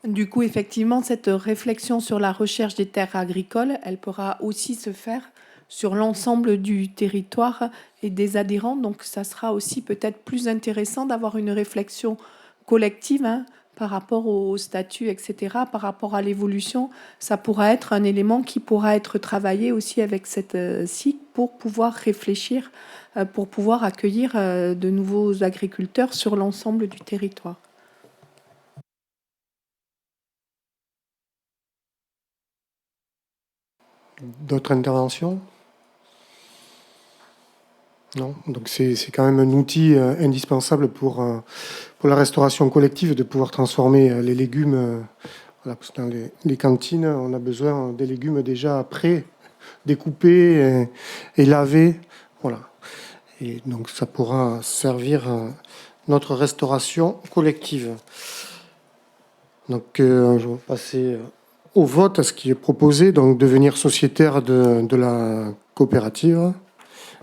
S10: Du coup, effectivement, cette réflexion sur la recherche des terres agricoles, elle pourra aussi se faire sur l'ensemble du territoire et des adhérents. Donc, ça sera aussi peut-être plus intéressant d'avoir une réflexion collective, hein, par rapport au statut, etc., par rapport à l'évolution. Ça pourra être un élément qui pourra être travaillé aussi avec cette SIC pour pouvoir réfléchir, pour pouvoir accueillir de nouveaux agriculteurs sur l'ensemble du territoire.
S1: D'autres interventions? Non. Donc c'est quand même un outil indispensable pour la restauration collective, de pouvoir transformer les légumes. Voilà, parce que dans les cantines, on a besoin des légumes déjà prêts, découpés et lavés. Voilà. Et donc ça pourra servir notre restauration collective. Donc je vais passer au vote, à ce qui est proposé, donc devenir sociétaire de la coopérative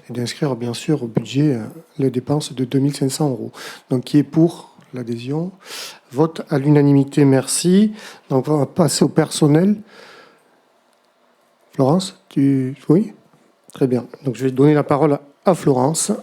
S1: et d'inscrire bien sûr au budget les dépenses de 2500 €. Donc qui est pour l'adhésion? Vote à l'unanimité, merci. Donc on va passer au personnel. Florence, oui? Très bien. Donc je vais donner la parole à Florence.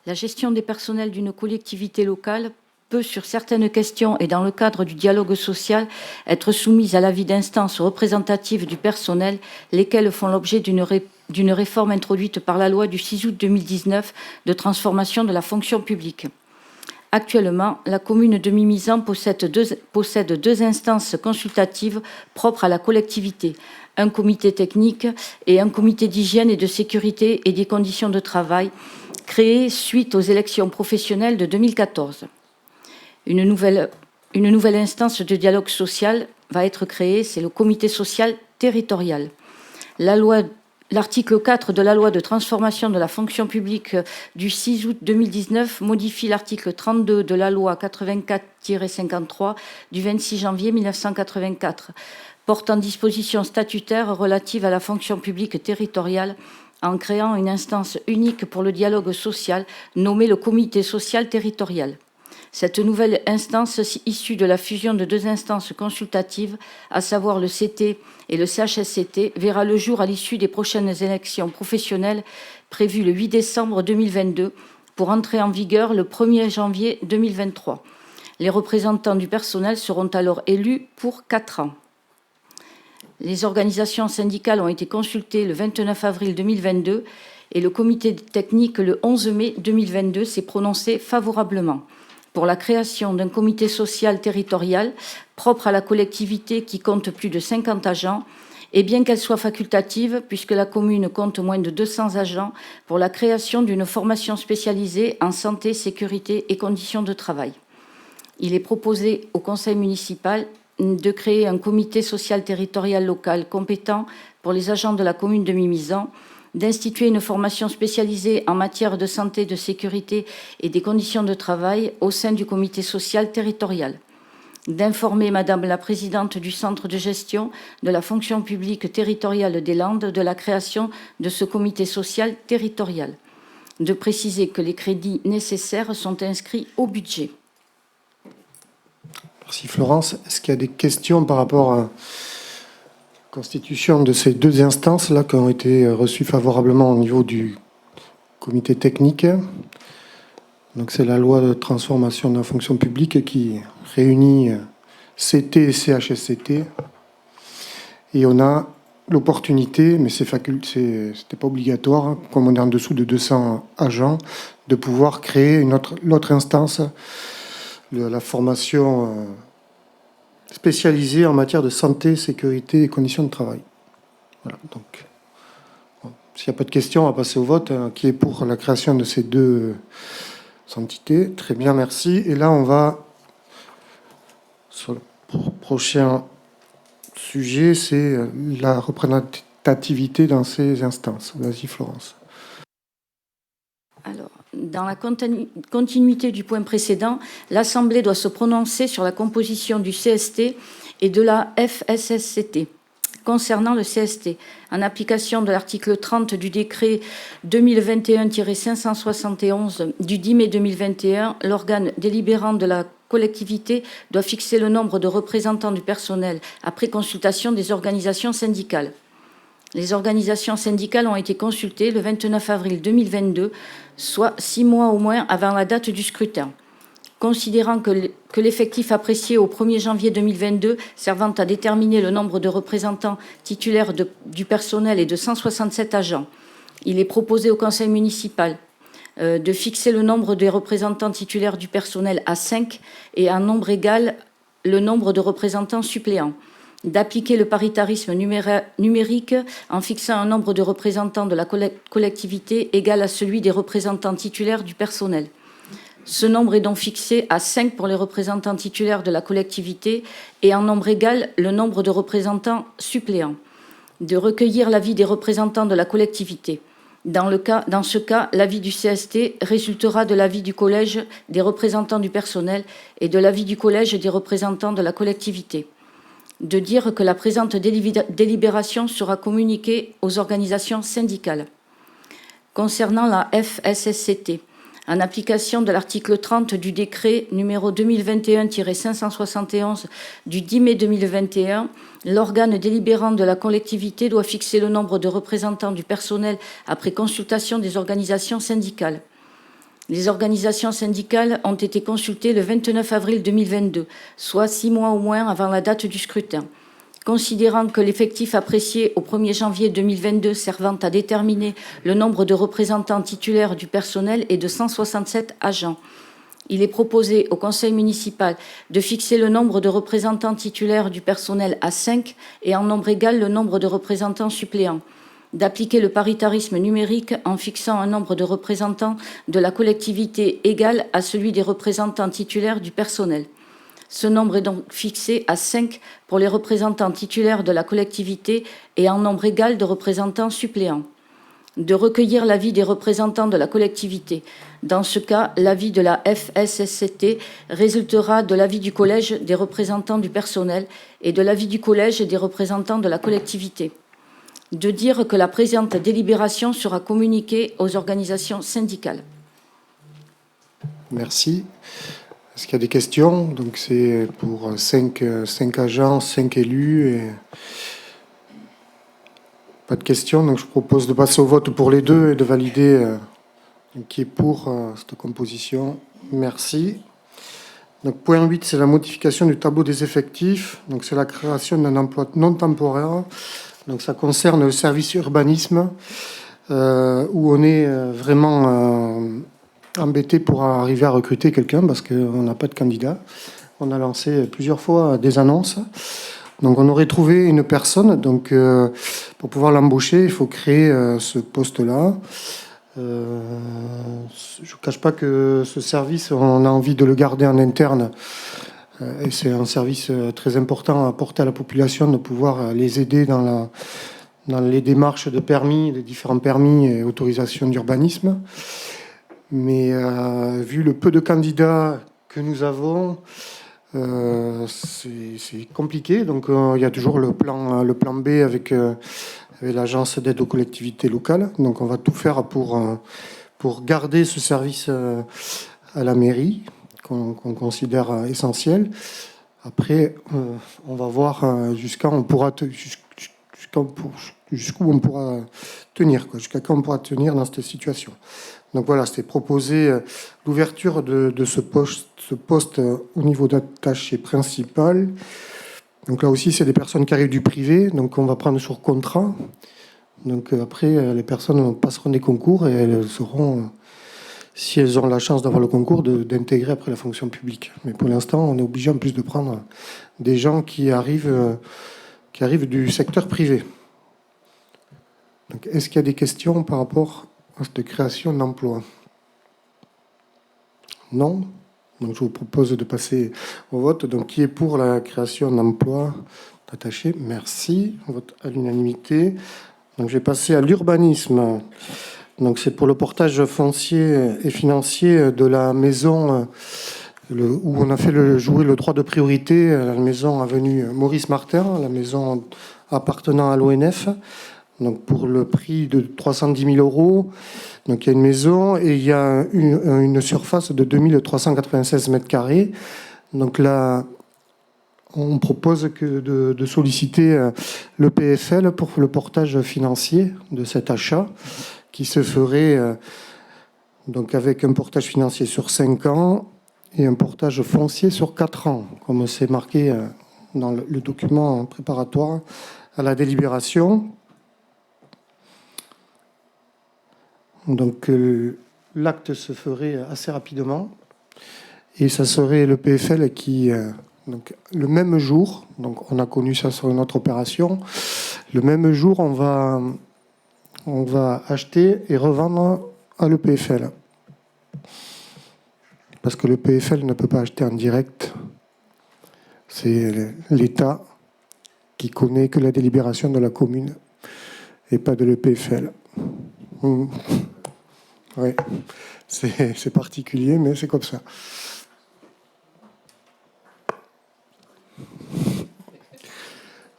S11: La gestion des personnels d'une collectivité locale peut, sur certaines questions et dans le cadre du dialogue social, être soumise à l'avis d'instances représentatives du personnel, lesquelles font l'objet d'une réforme introduite par la loi du 6 août 2019 de transformation de la fonction publique. Actuellement, la commune de Mimizan possède deux instances consultatives propres à la collectivité, un comité technique et un comité d'hygiène et de sécurité et des conditions de travail, créé suite aux élections professionnelles de 2014. Une nouvelle instance de dialogue social va être créée, c'est le comité social territorial. L'article 4 de la loi de transformation de la fonction publique du 6 août 2019 modifie l'article 32 de la loi 84-53 du 26 janvier 1984, portant dispositions statutaires relatives à la fonction publique territoriale, en créant une instance unique pour le dialogue social, nommée le comité social territorial. Cette nouvelle instance, issue de la fusion de deux instances consultatives, à savoir le CT et le CHSCT, verra le jour à l'issue des prochaines élections professionnelles prévues le 8 décembre 2022 pour entrer en vigueur le 1er janvier 2023. Les représentants du personnel seront alors élus pour 4 ans. Les organisations syndicales ont été consultées le 29 avril 2022 et le comité technique le 11 mai 2022 s'est prononcé favorablement pour la création d'un comité social territorial propre à la collectivité qui compte plus de 50 agents, et bien qu'elle soit facultative, puisque la commune compte moins de 200 agents, pour la création d'une formation spécialisée en santé, sécurité et conditions de travail. Il est proposé au conseil municipal de créer un comité social territorial local compétent pour les agents de la commune de Mimizan, d'instituer une formation spécialisée en matière de santé, de sécurité et des conditions de travail au sein du comité social territorial, d'informer Madame la Présidente du Centre de gestion de la fonction publique territoriale des Landes de la création de ce comité social territorial, de préciser que les crédits nécessaires sont inscrits au budget.
S1: Merci Florence. Est-ce qu'il y a des questions par rapport à constitution de ces deux instances-là qui ont été reçues favorablement au niveau du comité technique. Donc c'est la loi de transformation de la fonction publique qui réunit CT et CHSCT. Et on a l'opportunité, mais c'était pas obligatoire, hein, comme on est en dessous de 200 agents, de pouvoir créer l'autre instance de la formation spécialisée en matière de santé, sécurité et conditions de travail. Voilà, donc, bon, s'il n'y a pas de questions, on va passer au vote. Hein, qui est pour la création de ces deux entités? Très bien, merci. Et là, on va sur le prochain sujet, c'est la représentativité dans ces instances. Vas-y, Florence.
S11: Alors, dans la continuité du point précédent, l'Assemblée doit se prononcer sur la composition du CST et de la FSSCT. Concernant le CST, en application de l'article 30 du décret 2021-571 du 10 mai 2021, l'organe délibérant de la collectivité doit fixer le nombre de représentants du personnel après consultation des organisations syndicales. Les organisations syndicales ont été consultées le 29 avril 2022, soit 6 mois au moins avant la date du scrutin. Considérant que l'effectif apprécié au 1er janvier 2022, servant à déterminer le nombre de représentants titulaires du personnel est de 167 agents, il est proposé au conseil municipal de fixer le nombre des représentants titulaires du personnel à 5 et un nombre égal le nombre de représentants suppléants, d'appliquer le paritarisme numérique en fixant un nombre de représentants de la collectivité égal à celui des représentants titulaires du personnel. Ce nombre est donc fixé à 5 pour les représentants titulaires de la collectivité et en nombre égal le nombre de représentants suppléants, de recueillir l'avis des représentants de la collectivité. Dans ce cas, l'avis du CST résultera de l'avis du collège des représentants du personnel et de l'avis du collège des représentants de la collectivité. De dire que la présente délibération sera communiquée aux organisations syndicales. Concernant la FSSCT, en application de l'article 30 du décret numéro 2021-571 du 10 mai 2021, l'organe délibérant de la collectivité doit fixer le nombre de représentants du personnel après consultation des organisations syndicales. Les organisations syndicales ont été consultées le 29 avril 2022, soit 6 mois au moins avant la date du scrutin. Considérant que l'effectif apprécié au 1er janvier 2022 servant à déterminer le nombre de représentants titulaires du personnel est de 167 agents. Il est proposé au conseil municipal de fixer le nombre de représentants titulaires du personnel à 5 et en nombre égal le nombre de représentants suppléants, d'appliquer le paritarisme numérique en fixant un nombre de représentants de la collectivité égal à celui des représentants titulaires du personnel. Ce nombre est donc fixé à 5 pour les représentants titulaires de la collectivité et en nombre égal de représentants suppléants. De recueillir l'avis des représentants de la collectivité. Dans ce cas, l'avis de la FSSCT résultera de l'avis du collège des représentants du personnel et de l'avis du collège des représentants de la collectivité. De dire que la présente délibération sera communiquée aux organisations syndicales.
S1: Merci. Est-ce qu'il y a des questions? Donc c'est pour 5 agents, 5 élus. Et... Pas de questions, donc je propose de passer au vote pour les deux et de valider qui est pour cette composition. Merci. Donc point 8, c'est la modification du tableau des effectifs. Donc c'est la création d'un emploi non temporaire. Donc ça concerne le service urbanisme où on est vraiment... embêté pour arriver à recruter quelqu'un parce qu'on n'a pas de candidat. On a lancé plusieurs fois des annonces. Donc on aurait trouvé une personne. Donc pour pouvoir l'embaucher, il faut créer ce poste-là. Je ne cache pas que ce service, on a envie de le garder en interne. Et c'est un service très important à apporter à la population, de pouvoir les aider dans les démarches de permis, les différents permis et autorisations d'urbanisme. Mais vu le peu de candidats que nous avons, c'est compliqué. Donc il y a toujours le plan B avec l'agence d'aide aux collectivités locales. Donc on va tout faire pour garder ce service à la mairie, qu'on considère essentiel. Après, on va voir jusqu'où on pourra tenir, jusqu'à quand on pourra tenir dans cette situation. Donc voilà, c'était proposé l'ouverture de ce poste au niveau d'attaché principal. Donc là aussi, c'est des personnes qui arrivent du privé, donc on va prendre sur contrat. Donc après, les personnes passeront des concours et elles seront, si elles ont la chance d'avoir le concours, d'intégrer après la fonction publique. Mais pour l'instant, on est obligé en plus de prendre des gens qui arrivent du secteur privé. Donc, est-ce qu'il y a des questions par rapport à cette création d'emplois? Non. Donc je vous propose de passer au vote. Donc qui est pour la création d'emplois attachés? Merci. Vote à l'unanimité. Donc je vais passer à l'urbanisme. Donc c'est pour le portage foncier et financier de la maison où on a fait jouer le droit de priorité, la maison avenue Maurice Martin, la maison appartenant à l'ONF. Donc pour le prix de 310 000 €. Donc il y a une maison et il y a une surface de 2396 mètres carrés. Donc là, on propose de solliciter le PFL pour le portage financier de cet achat qui se ferait donc avec un portage financier sur 5 ans et un portage foncier sur 4 ans, comme c'est marqué dans le document préparatoire à la délibération. Donc l'acte se ferait assez rapidement et ça serait le PFL qui, donc le même jour, donc on a connu ça sur une autre opération, le même jour on va acheter et revendre à l'EPFL. Parce que le PFL ne peut pas acheter en direct, c'est l'État qui connaît que la délibération de la commune et pas de l'EPFL. Oui, c'est particulier, mais c'est comme ça.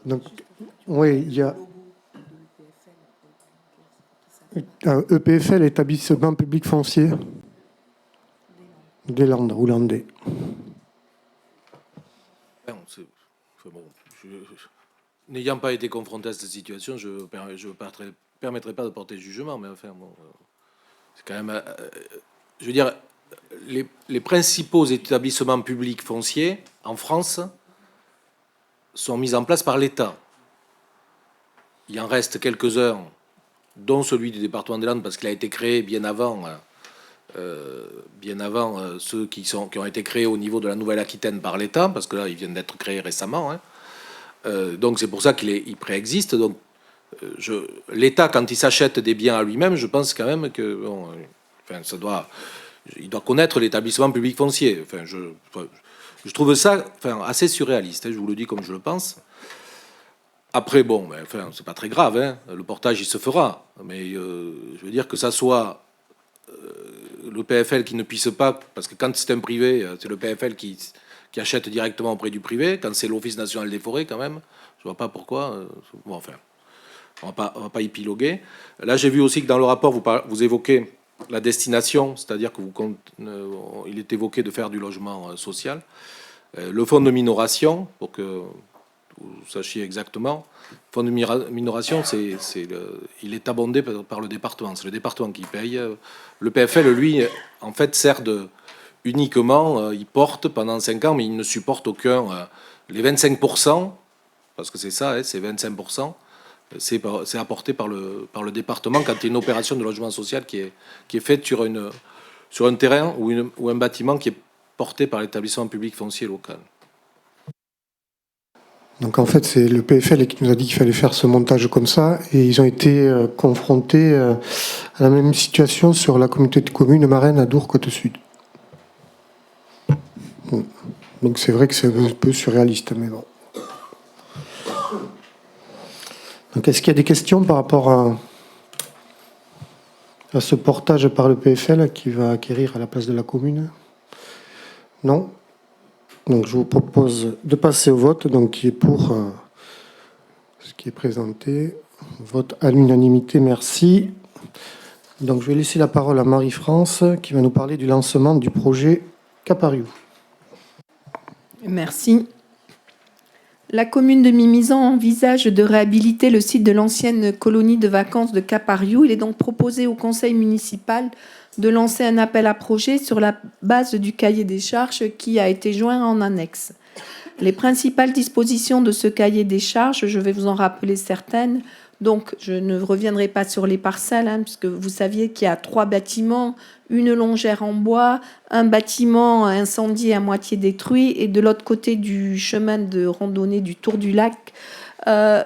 S1: Donc, oui, il y a un EPFL, établissement public foncier des Landes, hollandais.
S3: N'ayant pas été confronté à cette situation, je ne permettrai pas de porter jugement, mais enfin, bon, c'est quand même... je veux dire, les principaux établissements publics fonciers en France sont mis en place par l'État. Il en reste quelques-uns, dont celui du département des Landes, parce qu'il a été créé bien avant ceux qui ont été créés au niveau de la Nouvelle-Aquitaine par l'État, parce que là, ils viennent d'être créés récemment. Donc c'est pour ça qu'il préexiste. Donc l'État, quand il s'achète des biens à lui-même, je pense quand même que il doit connaître l'établissement public foncier. Enfin, je trouve ça assez surréaliste. Je vous le dis comme je le pense. Après, bon, c'est pas très grave. Le portage, il se fera. Mais je veux dire que ça soit le PFL qui ne puisse pas, parce que quand c'est un privé, c'est le PFL qui achète directement auprès du privé. Quand c'est l'Office national des forêts, quand même, je vois pas pourquoi. Bon, enfin, on va pas épiloguer. Là, j'ai vu aussi que dans le rapport, vous évoquez la destination, c'est-à-dire que il est évoqué de faire du logement social. Le fonds de minoration, pour que vous sachiez exactement, le fonds de minoration, il est abondé par le département. C'est le département qui paye. Le PFL, lui, en fait, sert uniquement, il porte pendant 5 ans, mais il ne supporte aucun... les 25%, parce que c'est ça, c'est 25%, c'est apporté par le département quand il y a une opération de logement social qui est faite sur un terrain ou un bâtiment qui est porté par l'établissement public foncier local.
S1: Donc en fait, c'est le PFL qui nous a dit qu'il fallait faire ce montage comme ça, et ils ont été confrontés à la même situation sur la communauté de communes Marraine à Dour-Côte-Sud. Donc c'est vrai que c'est un peu surréaliste, mais bon. Donc est-ce qu'il y a des questions par rapport à ce portage par le PFL qui va acquérir à la place de la commune? Non? Donc je vous propose de passer au vote, donc qui est pour ce qui est présenté. Vote à l'unanimité, merci. Donc je vais laisser la parole à Marie-France qui va nous parler du lancement du projet Capariou.
S10: Merci. La commune de Mimizan envisage de réhabiliter le site de l'ancienne colonie de vacances de Capariou. Il est donc proposé au conseil municipal de lancer un appel à projet sur la base du cahier des charges qui a été joint en annexe. Les principales dispositions de ce cahier des charges, je vais vous en rappeler certaines. Donc, je ne reviendrai pas sur les parcelles, puisque vous saviez qu'il y a 3 bâtiments, une longère en bois, un bâtiment incendié à moitié détruit, et de l'autre côté du chemin de randonnée du Tour du Lac,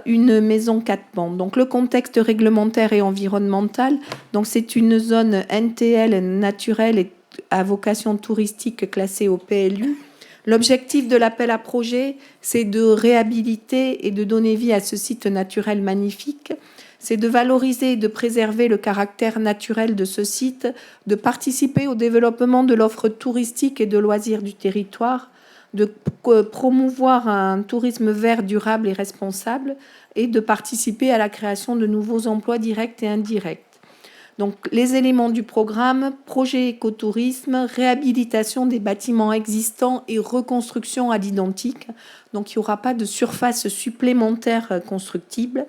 S10: une maison 4 pans. Donc, le contexte réglementaire et environnemental, donc c'est une zone NTL naturelle et à vocation touristique classée au PLU. L'objectif de l'appel à projet, c'est de réhabiliter et de donner vie à ce site naturel magnifique. C'est de valoriser et de préserver le caractère naturel de ce site, de participer au développement de l'offre touristique et de loisirs du territoire, de promouvoir un tourisme vert, durable et responsable, et de participer à la création de nouveaux emplois directs et indirects. Donc, les éléments du programme, projet écotourisme, réhabilitation des bâtiments existants et reconstruction à l'identique. Donc, il n'y aura pas de surface supplémentaire constructible.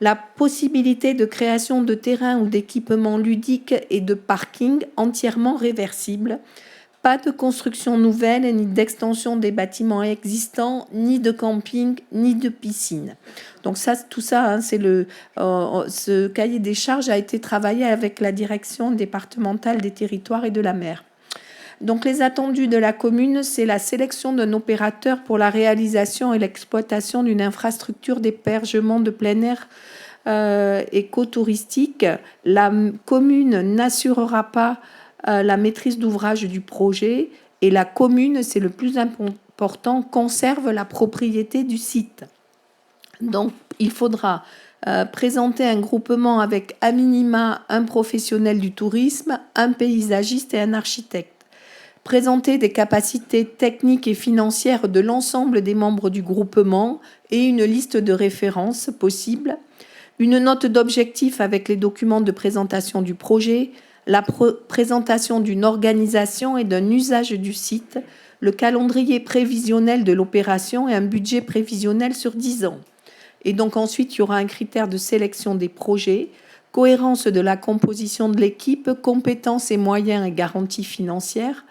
S10: La possibilité de création de terrains ou d'équipements ludiques et de parking entièrement réversibles. Pas de construction nouvelle, ni d'extension des bâtiments existants, ni de camping, ni de piscine. Donc ça, tout ça, c'est ce cahier des charges a été travaillé avec la direction départementale des territoires et de la mer. Donc les attendus de la commune, c'est la sélection d'un opérateur pour la réalisation et l'exploitation d'une infrastructure d'hébergement de plein air écotouristique. La commune n'assurera pas la maîtrise d'ouvrage du projet et la commune, c'est le plus important, conserve la propriété du site. Donc, il faudra présenter un groupement avec à minima un professionnel du tourisme, un paysagiste et un architecte. Présenter des capacités techniques et financières de l'ensemble des membres du groupement et une liste de références possibles. Une note d'objectif avec les documents de présentation du projet, la présentation d'une organisation et d'un usage du site, le calendrier prévisionnel de l'opération et un budget prévisionnel sur 10 ans. Et donc ensuite, il y aura un critère de sélection des projets, cohérence de la composition de l'équipe, compétences et moyens et garanties financières,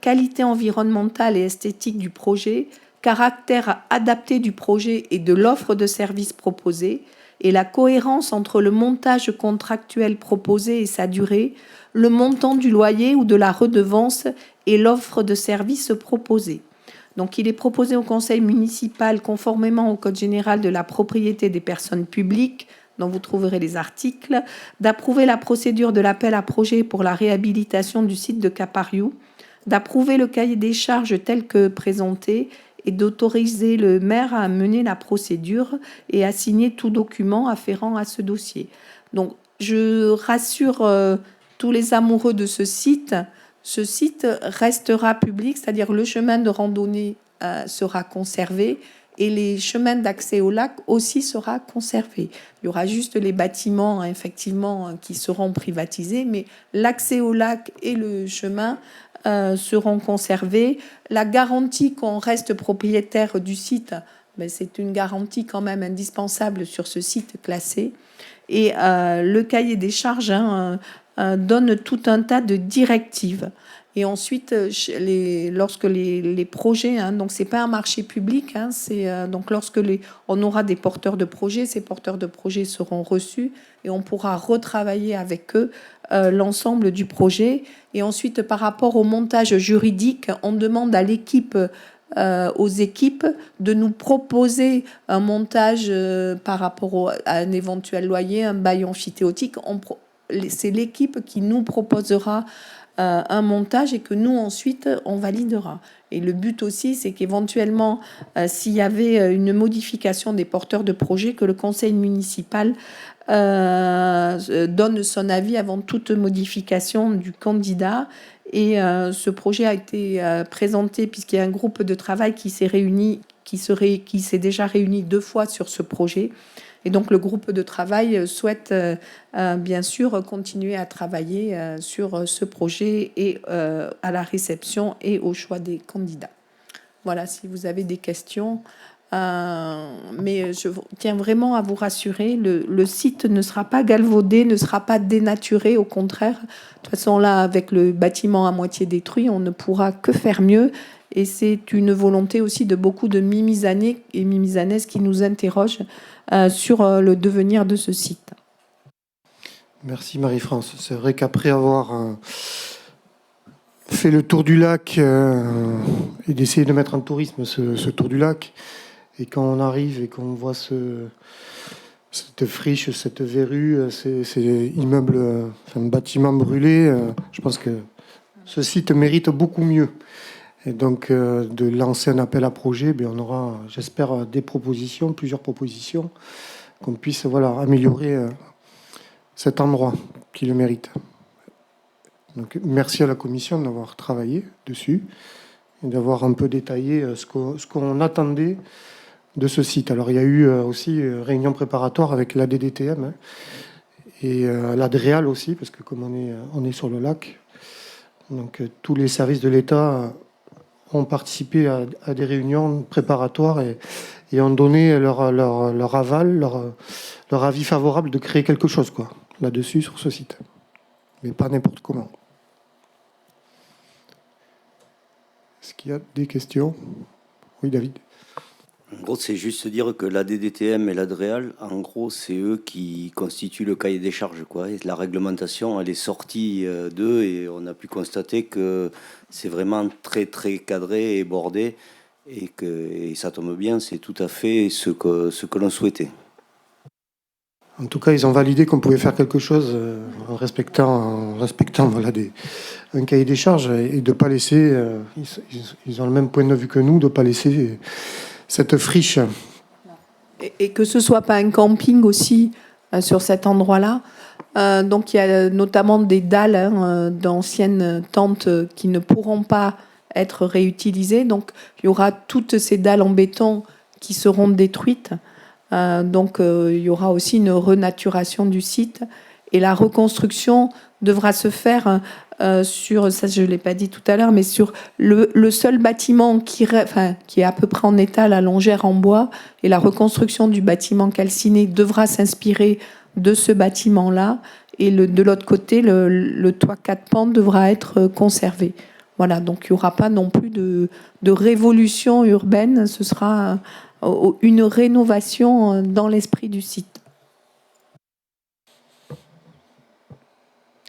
S10: qualité environnementale et esthétique du projet, caractère adapté du projet et de l'offre de services proposée, et la cohérence entre le montage contractuel proposé et sa durée, le montant du loyer ou de la redevance et l'offre de services proposée. Donc, il est proposé au conseil municipal, conformément au Code général de la propriété des personnes publiques, dont vous trouverez les articles, d'approuver la procédure de l'appel à projet pour la réhabilitation du site de Capariou, d'approuver le cahier des charges tel que présenté et d'autoriser le maire à mener la procédure et à signer tout document afférent à ce dossier. Donc, je rassure tous les amoureux de ce site restera public, c'est-à-dire le chemin de randonnée sera conservé et les chemins d'accès au lac aussi sera conservé. Il y aura juste les bâtiments, effectivement, qui seront privatisés, mais l'accès au lac et le chemin seront conservés. La garantie qu'on reste propriétaire du site, c'est une garantie quand même indispensable sur ce site classé. Et le cahier des charges donne tout un tas de directives. Et ensuite, lorsque les projets, donc c'est pas un marché public, donc lorsque on aura des porteurs de projets, ces porteurs de projets seront reçus et on pourra retravailler avec eux l'ensemble du projet. Et ensuite, par rapport au montage juridique, on demande à l'équipe, aux équipes, de nous proposer un montage par rapport à un éventuel loyer, un bail amphithéotique. C'est l'équipe qui nous proposera un montage et que nous, ensuite, on validera. Et le but aussi, c'est qu'éventuellement, s'il y avait une modification des porteurs de projet, que le conseil municipal donne son avis avant toute modification du candidat. Et ce projet a été présenté, puisqu'il y a un groupe de travail qui s'est déjà réuni 2 fois sur ce projet. Et donc, le groupe de travail souhaite bien sûr continuer à travailler sur ce projet et à la réception et au choix des candidats. Voilà, si vous avez des questions, Mais je tiens vraiment à vous rassurer, le site ne sera pas galvaudé, ne sera pas dénaturé, au contraire. De toute façon, là, avec le bâtiment à moitié détruit, on ne pourra que faire mieux. Et c'est une volonté aussi de beaucoup de Mimisanais et Mimisanaises qui nous interrogent sur le devenir de ce site.
S1: Merci Marie-France. C'est vrai qu'après avoir fait le tour du lac et d'essayer de mettre en tourisme ce tour du lac, et quand on arrive et qu'on voit cette friche, cette verrue, ces immeubles, bâtiments brûlés, je pense que ce site mérite beaucoup mieux. Et donc, de lancer un appel à projet, on aura, j'espère, plusieurs propositions, qu'on puisse améliorer cet endroit qui le mérite. Donc, merci à la Commission d'avoir travaillé dessus et d'avoir un peu détaillé ce qu'on attendait de ce site. Alors, il y a eu aussi réunion préparatoire avec l'ADDTM et l'ADREAL aussi, parce que comme on est sur le lac, donc tous les services de l'État ont participé à des réunions préparatoires et ont donné leur aval, leur avis favorable de créer quelque chose là-dessus, sur ce site. Mais pas n'importe comment. Est-ce qu'il y a des questions? Oui, David.
S4: En gros, c'est juste dire que la DDTM et l'ADREAL, en gros, c'est eux qui constituent le cahier des charges, quoi. Et la réglementation, elle est sortie d'eux et on a pu constater que c'est vraiment très, très cadré et bordé et ça tombe bien, c'est tout à fait ce que l'on souhaitait.
S1: En tout cas, ils ont validé qu'on pouvait faire quelque chose en respectant un cahier des charges et de ne pas laisser, ils ont le même point de vue que nous, de ne pas laisser cette friche.
S10: Et que ce ne soit pas un camping aussi sur cet endroit-là. Donc il y a notamment des dalles d'anciennes tentes qui ne pourront pas être réutilisées. Donc il y aura toutes ces dalles en béton qui seront détruites. Donc il y aura aussi une renaturation du site. Et la reconstruction devra se faire sur, ça je ne l'ai pas dit tout à l'heure, mais sur le seul bâtiment qui est à peu près en état, la longère en bois, et la reconstruction du bâtiment calciné devra s'inspirer de ce bâtiment-là, et de l'autre côté, le toit 4 pans devra être conservé. Voilà, donc il n'y aura pas non plus de révolution urbaine, ce sera une rénovation dans l'esprit du site.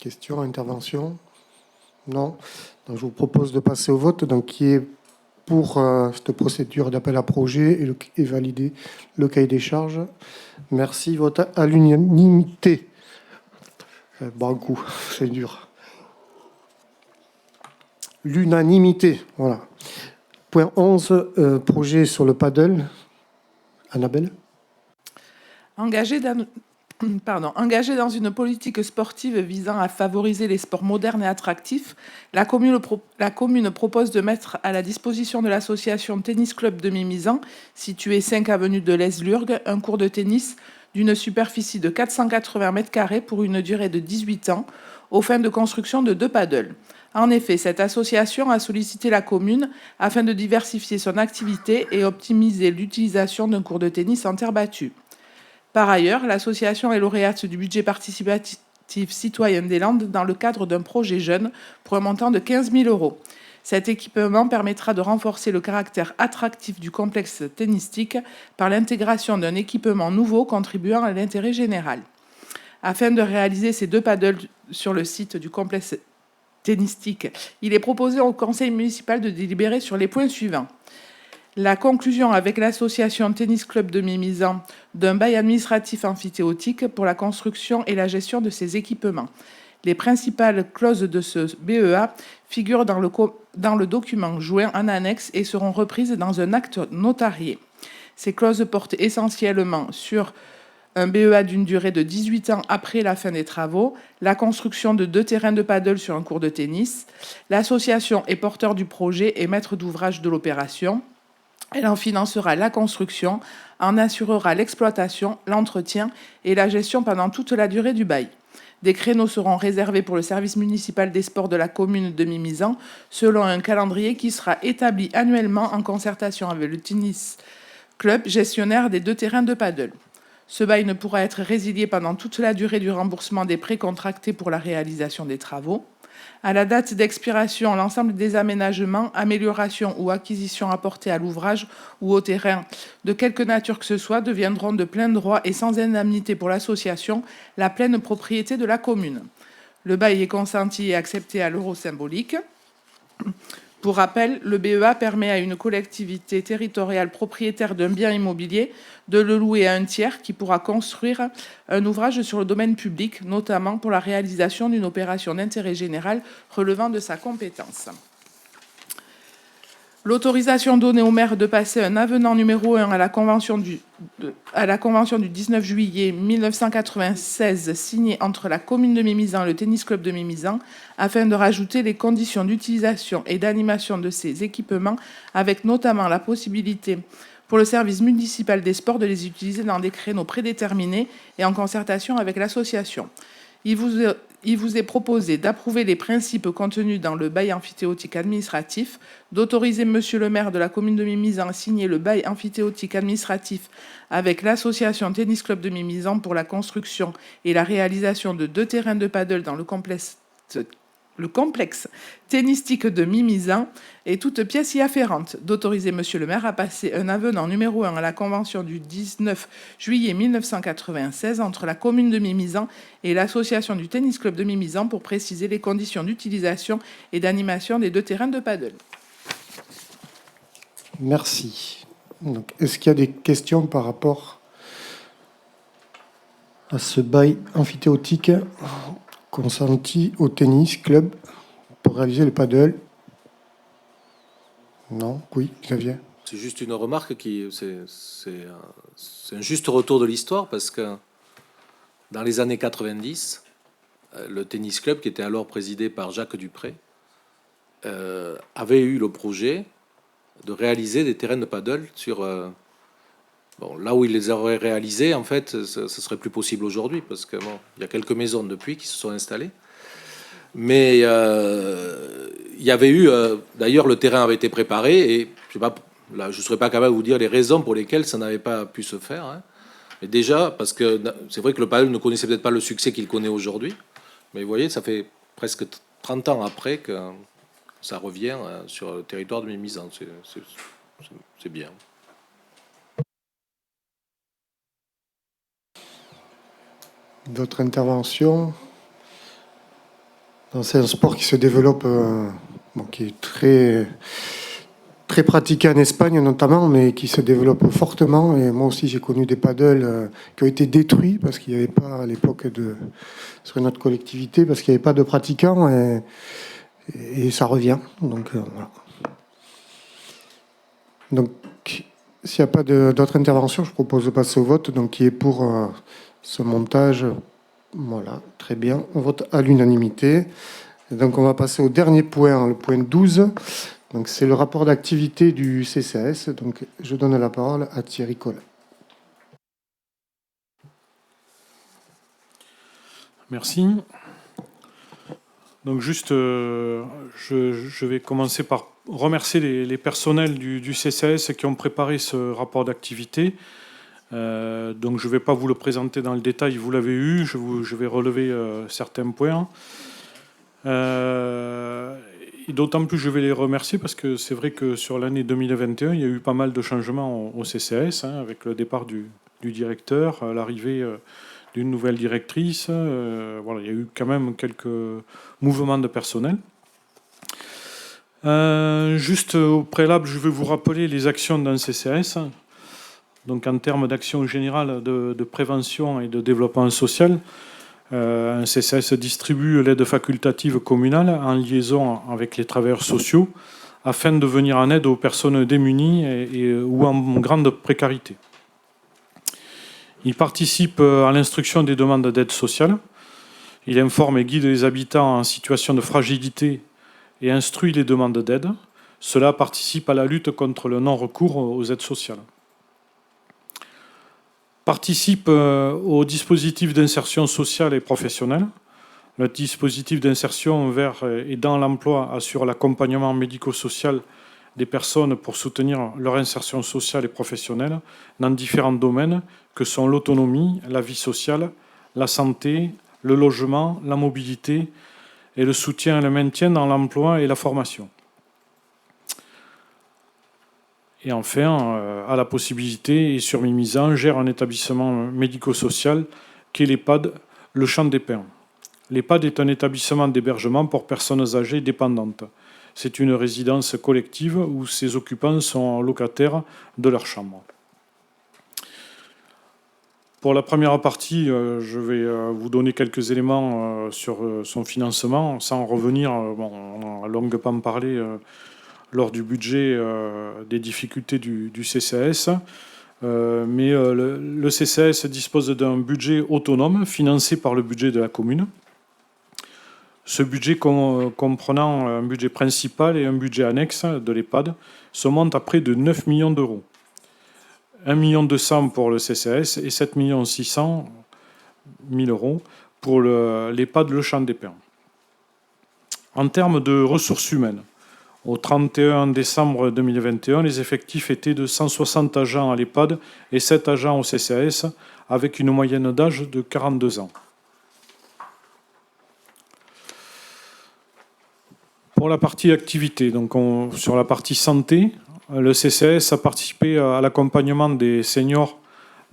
S1: Questions, interventions? Non. Donc, je vous propose de passer au vote. Donc, qui est pour cette procédure d'appel à projet et valider le cahier des charges? Merci. Vote à l'unanimité. Bon coup, c'est dur. L'unanimité, voilà. Point 11, projet sur le paddle. Annabelle?
S7: Engagé dans une politique sportive visant à favoriser les sports modernes et attractifs, la commune propose de mettre à la disposition de l'association Tennis Club de Mimizan, située 5 avenue de l'Eslurgue, un cours de tennis d'une superficie de 480 m² pour une durée de 18 ans, aux fins de construction de 2 paddles. En effet, cette association a sollicité la commune afin de diversifier son activité et optimiser l'utilisation d'un cours de tennis en terre battue. Par ailleurs, l'association est lauréate du budget participatif citoyen des Landes dans le cadre d'un projet jeune pour un montant de 15 000 €. Cet équipement permettra de renforcer le caractère attractif du complexe tennistique par l'intégration d'un équipement nouveau contribuant à l'intérêt général. Afin de réaliser ces 2 paddles sur le site du complexe tennistique, il est proposé au conseil municipal de délibérer sur les points suivants. La conclusion avec l'association Tennis Club de Mimizan d'un bail administratif amphithéotique pour la construction et la gestion de ces équipements. Les principales clauses de ce BEA figurent dans le document joint en annexe et seront reprises dans un acte notarié. Ces clauses portent essentiellement sur un BEA d'une durée de 18 ans après la fin des travaux, la construction de 2 terrains de paddle sur un court de tennis. L'association est porteur du projet et maître d'ouvrage de l'opération. Elle en financera la construction, en assurera l'exploitation, l'entretien et la gestion pendant toute la durée du bail. Des créneaux seront réservés pour le service municipal des sports de la commune de Mimizan, selon un calendrier qui sera établi annuellement en concertation avec le Tennis club gestionnaire des 2 terrains de paddle. Ce bail ne pourra être résilié pendant toute la durée du remboursement des prêts contractés pour la réalisation des travaux. À la date d'expiration, l'ensemble des aménagements, améliorations ou acquisitions apportées à l'ouvrage ou au terrain, de quelque nature que ce soit, deviendront de plein droit et sans indemnité pour l'association la pleine propriété de la commune. Le bail est consenti et accepté à l'euro symbolique. Pour rappel, le BEA permet à une collectivité territoriale propriétaire d'un bien immobilier de le louer à un tiers qui pourra construire un ouvrage sur le domaine public, notamment pour la réalisation d'une opération d'intérêt général relevant de sa compétence. L'autorisation donnée au maire de passer un avenant numéro 1 à la convention du 19 juillet 1996 signée entre la commune de Mimizan et le tennis club de Mimizan afin de rajouter les conditions d'utilisation et d'animation de ces équipements avec notamment la possibilité pour le service municipal des sports de les utiliser dans des créneaux prédéterminés et en concertation avec l'association. Il vous est proposé d'approuver les principes contenus dans le bail amphithéotique administratif, d'autoriser monsieur le maire de la commune de Mimizan à signer le bail amphithéotique administratif avec l'association Tennis Club de Mimizan pour la construction et la réalisation de 2 terrains de paddle dans le complexe tennistique de Mimizan et toute pièce y afférente, d'autoriser monsieur le maire à passer un avenant numéro 1 à la convention du 19 juillet 1996 entre la commune de Mimizan et l'association du tennis club de Mimizan pour préciser les conditions d'utilisation et d'animation des 2 terrains de paddle.
S1: Merci. Donc, est-ce qu'il y a des questions par rapport à ce bail amphithéotique consenti au tennis club pour réaliser le paddle? Non? Oui, Xavier?
S3: C'est juste une remarque c'est un juste retour de l'histoire parce que dans les années 90, le tennis club, qui était alors présidé par Jacques Dupré, avait eu le projet de réaliser des terrains de paddle sur... là où ils les auraient réalisés, en fait, ce serait plus possible aujourd'hui parce que il y a quelques maisons depuis qui se sont installées. Mais il y avait eu, d'ailleurs, le terrain avait été préparé et je sais pas, là, je serais pas capable de vous dire les raisons pour lesquelles ça n'avait pas pu se faire. Hein. Mais déjà, parce que c'est vrai que le paddle ne connaissait peut-être pas le succès qu'il connaît aujourd'hui. Mais vous voyez, ça fait presque 30 ans après que ça revient sur le territoire de Mimizan. C'est bien.
S1: D'autres interventions? C'est un sport qui se développe, qui est très, très pratiqué en Espagne notamment, mais qui se développe fortement. Et moi aussi, j'ai connu des paddles qui ont été détruits parce qu'il n'y avait pas à l'époque sur notre collectivité, parce qu'il n'y avait pas de pratiquants et ça revient. Donc, voilà. Donc, s'il n'y a pas d'autres interventions, je propose de passer au vote. Donc, qui est pour ce montage? Voilà, très bien. On vote à l'unanimité. Et donc, on va passer au dernier point, le point 12. Donc, c'est le rapport d'activité du CCAS. Donc, je donne la parole à Thierry Collet.
S12: Merci. Donc, juste, je vais commencer par remercier les personnels du CCAS qui ont préparé ce rapport d'activité. Donc je ne vais pas vous le présenter dans le détail, vous l'avez eu, je vais relever certains points. Et d'autant plus je vais les remercier parce que c'est vrai que sur l'année 2021, il y a eu pas mal de changements au CCAS, avec le départ du directeur, l'arrivée d'une nouvelle directrice. Voilà, il y a eu quand même quelques mouvements de personnel. Juste au préalable, je vais vous rappeler les actions d'un CCAS. Donc en termes d'action générale de prévention et de développement social, un CCAS distribue l'aide facultative communale en liaison avec les travailleurs sociaux afin de venir en aide aux personnes démunies ou en grande précarité. Il participe à l'instruction des demandes d'aide sociale. Il informe et guide les habitants en situation de fragilité et instruit les demandes d'aide. Cela participe à la lutte contre le non-recours aux aides sociales. Participe au dispositif d'insertion sociale et professionnelle. Le dispositif d'insertion vers et dans l'emploi assure l'accompagnement médico-social des personnes pour soutenir leur insertion sociale et professionnelle dans différents domaines que sont l'autonomie, la vie sociale, la santé, le logement, la mobilité et le soutien et le maintien dans l'emploi et la formation. Et enfin, à la possibilité, et sur Mimizan, gère un établissement médico-social qui est l'EHPAD Le Champ des Pins. L'EHPAD est un établissement d'hébergement pour personnes âgées dépendantes. C'est une résidence collective où ses occupants sont locataires de leur chambre. Pour la première partie, je vais vous donner quelques éléments sur son financement, sans revenir, on a longuement parlé lors du budget des difficultés du CCAS, mais le CCAS dispose d'un budget autonome financé par le budget de la commune. Ce budget comprenant un budget principal et un budget annexe de l'EHPAD se monte à près de 9 millions d'euros. 1,2 million pour le CCAS et 7 600 000 euros pour l'EHPAD Le Champ des Pins. En termes de ressources humaines, au 31 décembre 2021, les effectifs étaient de 160 agents à l'EHPAD et 7 agents au CCAS, avec une moyenne d'âge de 42 ans. Pour la partie activité, donc sur la partie santé, le CCAS a participé à l'accompagnement des seniors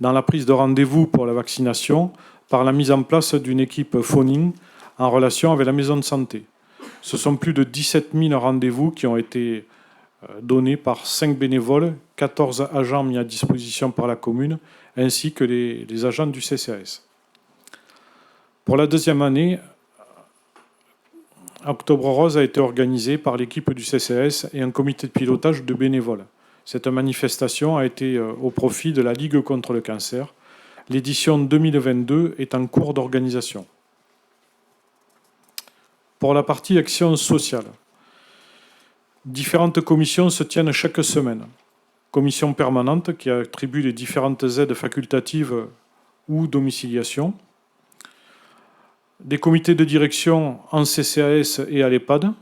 S12: dans la prise de rendez-vous pour la vaccination par la mise en place d'une équipe phoning en relation avec la maison de santé. Ce sont plus de 17 000 rendez-vous qui ont été donnés par 5 bénévoles, 14 agents mis à disposition par la commune, ainsi que les agents du CCAS. Pour la deuxième année, Octobre Rose a été organisé par l'équipe du CCAS et un comité de pilotage de bénévoles. Cette manifestation a été au profit de la Ligue contre le cancer. L'édition 2022 est en cours d'organisation. Pour la partie action sociale, différentes commissions se tiennent chaque semaine. Commission permanente qui attribue les différentes aides facultatives ou domiciliation. Des comités de direction en CCAS et à l'EHPAD,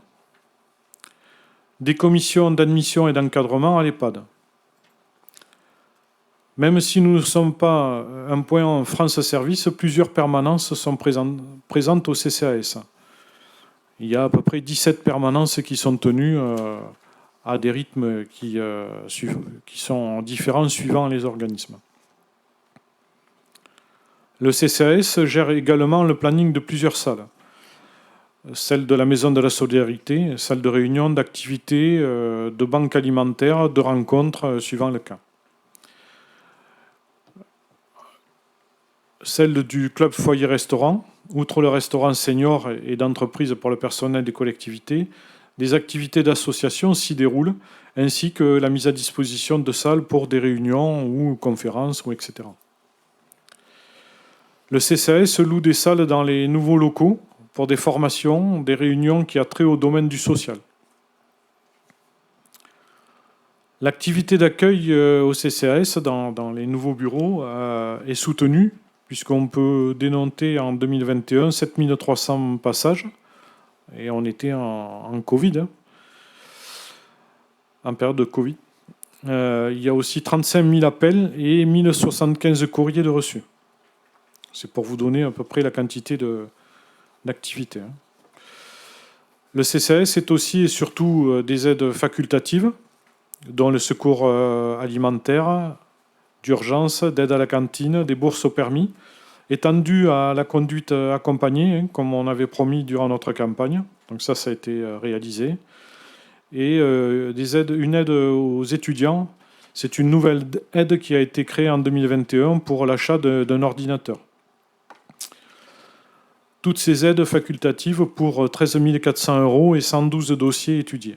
S12: des commissions d'admission et d'encadrement à l'EHPAD. Même si nous ne sommes pas un point en France Service, plusieurs permanences sont présentes au CCAS. Il y a à peu près 17 permanences qui sont tenues à des rythmes qui sont différents suivant les organismes. Le CCAS gère également le planning de plusieurs salles. Celle de la Maison de la Solidarité, salle de réunion, d'activités, de banques alimentaires, de rencontres, suivant le cas. Celle du club foyer-restaurant, outre le restaurant senior et d'entreprise pour le personnel des collectivités, des activités d'association s'y déroulent, ainsi que la mise à disposition de salles pour des réunions ou conférences, etc. Le CCAS loue des salles dans les nouveaux locaux pour des formations, des réunions qui a trait au domaine du social. L'activité d'accueil au CCAS dans les nouveaux bureaux est soutenue, puisqu'on peut dénoter en 2021 7300 passages, et on était en Covid, en période de Covid. Il y a aussi 35 000 appels et 1075 courriers de reçus. C'est pour vous donner à peu près la quantité d'activités. Le CCAS est aussi et surtout des aides facultatives, dont le secours alimentaire, d'urgence, d'aide à la cantine, des bourses au permis, étendues à la conduite accompagnée, comme on avait promis durant notre campagne. Donc ça a été réalisé. Et une aide aux étudiants. C'est une nouvelle aide qui a été créée en 2021 pour l'achat d'un ordinateur. Toutes ces aides facultatives pour 13 400 € et 112 dossiers étudiés.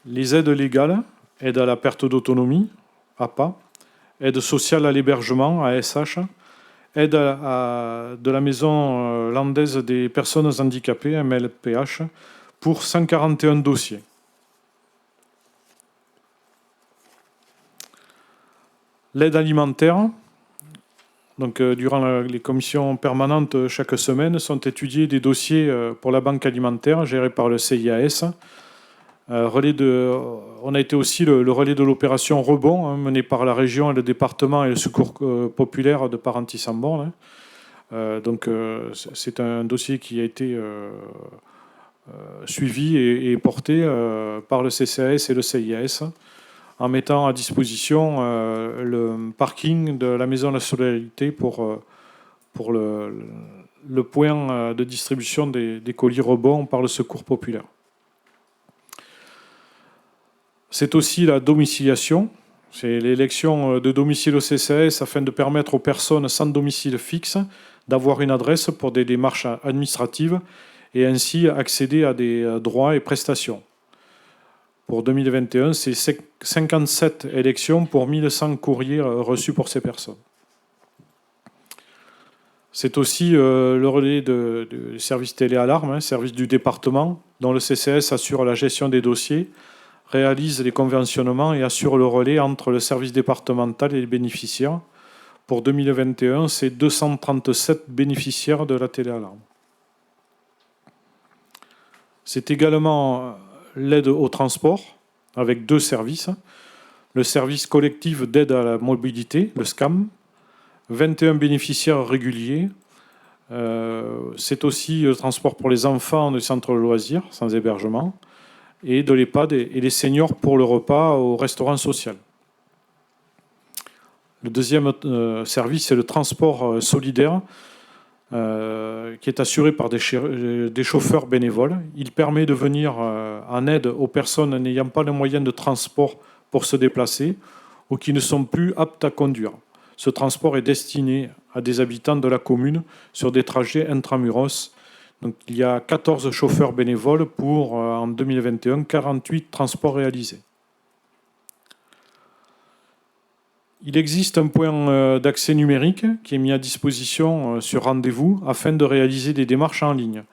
S12: Les aides légales, aide à la perte d'autonomie, APA, aide sociale à l'hébergement, ASH, aide de la maison landaise des personnes handicapées, MLPH, pour 141 dossiers. L'aide alimentaire, donc durant les commissions permanentes chaque semaine, sont étudiés des dossiers pour la banque alimentaire gérée par le CIAS. On a été aussi le relais de l'opération Rebond, hein, menée par la région et le département et le secours populaire de Parentis-en-Born. Donc c'est un dossier qui a été suivi et porté par le CCAS et le CIAS en mettant à disposition le parking de la Maison de la Solidarité pour le point de distribution des colis Rebond par le secours populaire. C'est aussi la domiciliation. C'est l'élection de domicile au CCAS afin de permettre aux personnes sans domicile fixe d'avoir une adresse pour des démarches administratives et ainsi accéder à des droits et prestations. Pour 2021, c'est 57 élections pour 1100 courriers reçus pour ces personnes. C'est aussi le relais du service télé-alarme, hein, service du département, dont le CCAS assure la gestion des dossiers, réalise les conventionnements et assure le relais entre le service départemental et les bénéficiaires. Pour 2021, c'est 237 bénéficiaires de la téléalarme. C'est également l'aide au transport, avec 2 services. Le service collectif d'aide à la mobilité, le SCAM, 21 bénéficiaires réguliers. C'est aussi le transport pour les enfants du centre de loisirs, sans hébergement, et de l'EHPAD et les seniors pour le repas au restaurant social. Le deuxième service, c'est le transport solidaire, qui est assuré par des chauffeurs bénévoles. Il permet de venir en aide aux personnes n'ayant pas les moyens de transport pour se déplacer ou qui ne sont plus aptes à conduire. Ce transport est destiné à des habitants de la commune sur des trajets intramuros. Donc, il y a 14 chauffeurs bénévoles pour, en 2021, 48 transports réalisés. Il existe un point d'accès numérique qui est mis à disposition sur rendez-vous afin de réaliser des démarches en ligne.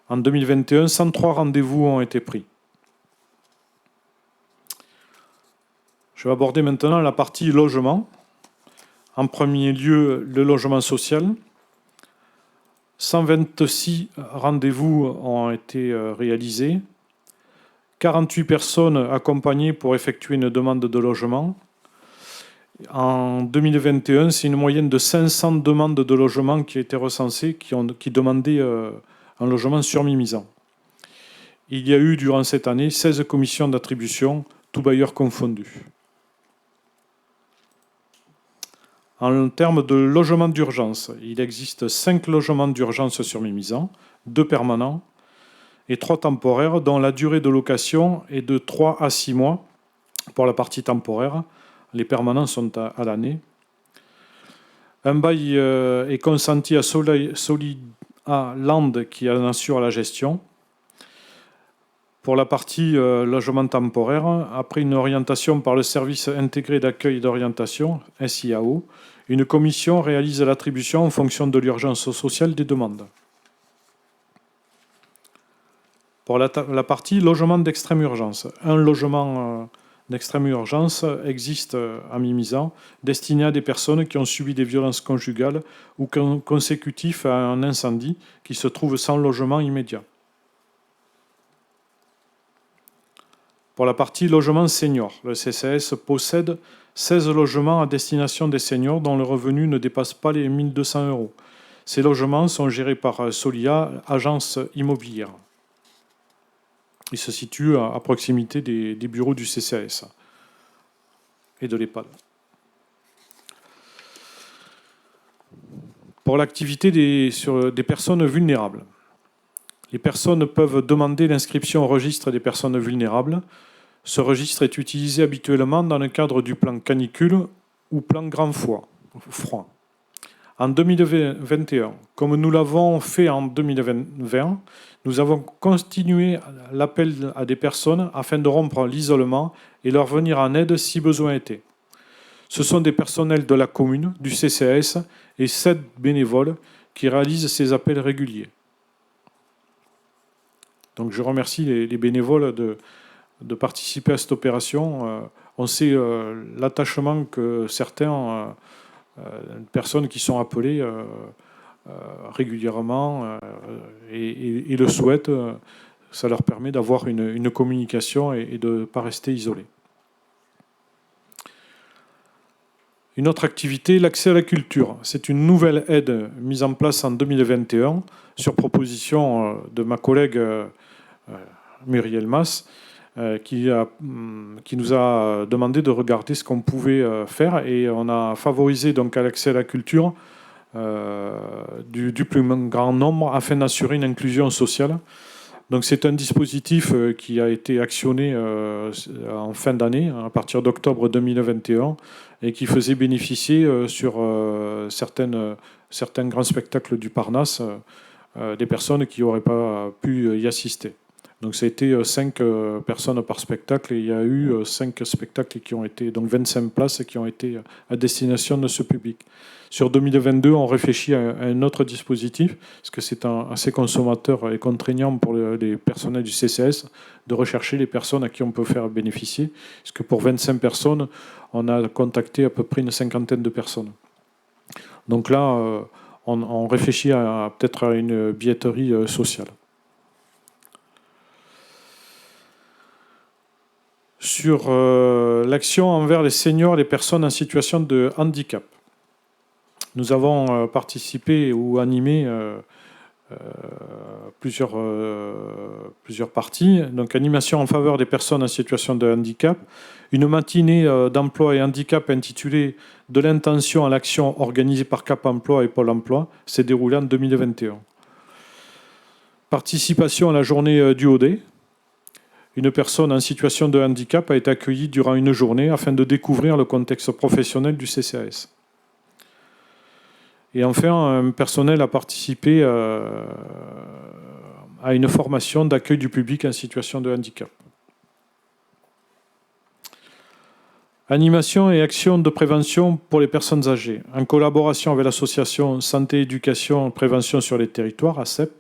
S12: En 2021, 103 rendez-vous ont été pris. Je vais aborder maintenant la partie logement. En premier lieu, le logement social. 126 rendez-vous ont été réalisés. 48 personnes accompagnées pour effectuer une demande de logement. En 2021, c'est une moyenne de 500 demandes de logement qui a été recensée, qui demandaient un logement sur Mimizan. Il y a eu, durant cette année, 16 commissions d'attribution, tous bailleurs confondus. En termes de logements d'urgence, il existe 5 logements d'urgence sur Mimizan, 2 permanents et 3 temporaires, dont la durée de location est de 3 à 6 mois pour la partie temporaire. Les permanents sont à l'année. Un bail est consenti à Land qui en assure la gestion. Pour la partie logement temporaire, après une orientation par le service intégré d'accueil et d'orientation, SIAO, une commission réalise l'attribution en fonction de l'urgence sociale des demandes. Pour la partie logement d'extrême urgence, un logement d'extrême urgence existe à Mimizan, destiné à des personnes qui ont subi des violences conjugales ou consécutifs à un incendie qui se trouvent sans logement immédiat. Pour la partie logement senior, le CCAS possède 16 logements à destination des seniors dont le revenu ne dépasse pas les 1 200 €. Ces logements sont gérés par Solia, agence immobilière. Il se situe à proximité des bureaux du CCAS et de l'EHPAD. Pour l'activité des personnes vulnérables, les personnes peuvent demander l'inscription au registre des personnes vulnérables. Ce registre est utilisé habituellement dans le cadre du plan canicule ou plan grand froid. En 2021, comme nous l'avons fait en 2020, nous avons continué l'appel à des personnes afin de rompre l'isolement et leur venir en aide si besoin était. Ce sont des personnels de la commune, du CCAS et 7 bénévoles qui réalisent ces appels réguliers. Donc je remercie les bénévoles de participer à cette opération. On sait l'attachement que certaines personnes qui sont appelées régulièrement et le souhaitent. ça leur permet d'avoir une communication et de ne pas rester isolés. Une autre activité, l'accès à la culture. C'est une nouvelle aide mise en place en 2021 sur proposition de ma collègue Muriel Mas, qui nous a demandé de regarder ce qu'on pouvait faire, et on a favorisé donc à l'accès à la culture du plus grand nombre afin d'assurer une inclusion sociale. Donc c'est un dispositif qui a été actionné en fin d'année, à partir d'octobre 2021, et qui faisait bénéficier sur certains grands spectacles du Parnasse des personnes qui n'auraient pas pu y assister. Donc ça a été 5 personnes par spectacle, et il y a eu 5 spectacles qui ont été, donc 25 places qui ont été à destination de ce public. Sur 2022, on réfléchit à un autre dispositif, parce que c'est assez consommateur et contraignant pour les personnels du CCS de rechercher les personnes à qui on peut faire bénéficier. Parce que pour 25 personnes, on a contacté à peu près une 50aine de personnes. Donc là, on réfléchit peut-être à une billetterie sociale. Sur l'action envers les seniors et les personnes en situation de handicap. Nous avons participé ou animé plusieurs parties. Donc, animation en faveur des personnes en situation de handicap. Une matinée d'emploi et handicap intitulée « De l'intention à l'action » organisée par Cap Emploi et Pôle Emploi s'est déroulée en 2021. Participation à la journée du OD. Une personne en situation de handicap a été accueillie durant une journée afin de découvrir le contexte professionnel du CCAS. Et enfin, un personnel a participé à une formation d'accueil du public en situation de handicap. Animation et action de prévention pour les personnes âgées. En collaboration avec l'association Santé, Éducation, Prévention sur les territoires, ASEP,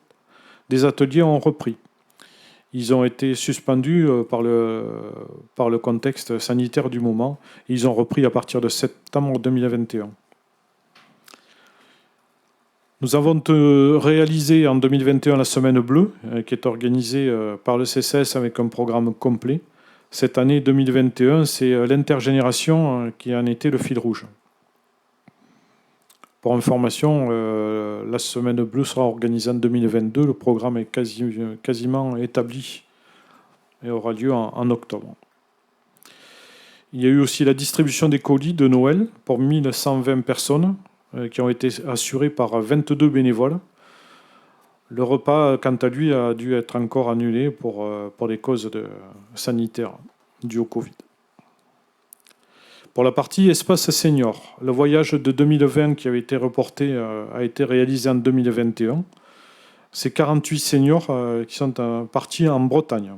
S12: des ateliers ont repris. Ils ont été suspendus par le contexte sanitaire du moment. Ils ont repris à partir de septembre 2021. Nous avons réalisé en 2021 la Semaine Bleue, qui est organisée par le CCS avec un programme complet. Cette année 2021, c'est l'intergénération qui en était le fil rouge. Pour information, la Semaine Bleue sera organisée en 2022. Le programme est quasiment établi et aura lieu en octobre. Il y a eu aussi la distribution des colis de Noël pour 1120 personnes qui ont été assurés par 22 bénévoles. Le repas, quant à lui, a dû être encore annulé pour des causes sanitaires dues au Covid. Pour la partie espace senior, le voyage de 2020 qui avait été reporté a été réalisé en 2021. C'est 48 seniors qui sont partis en Bretagne.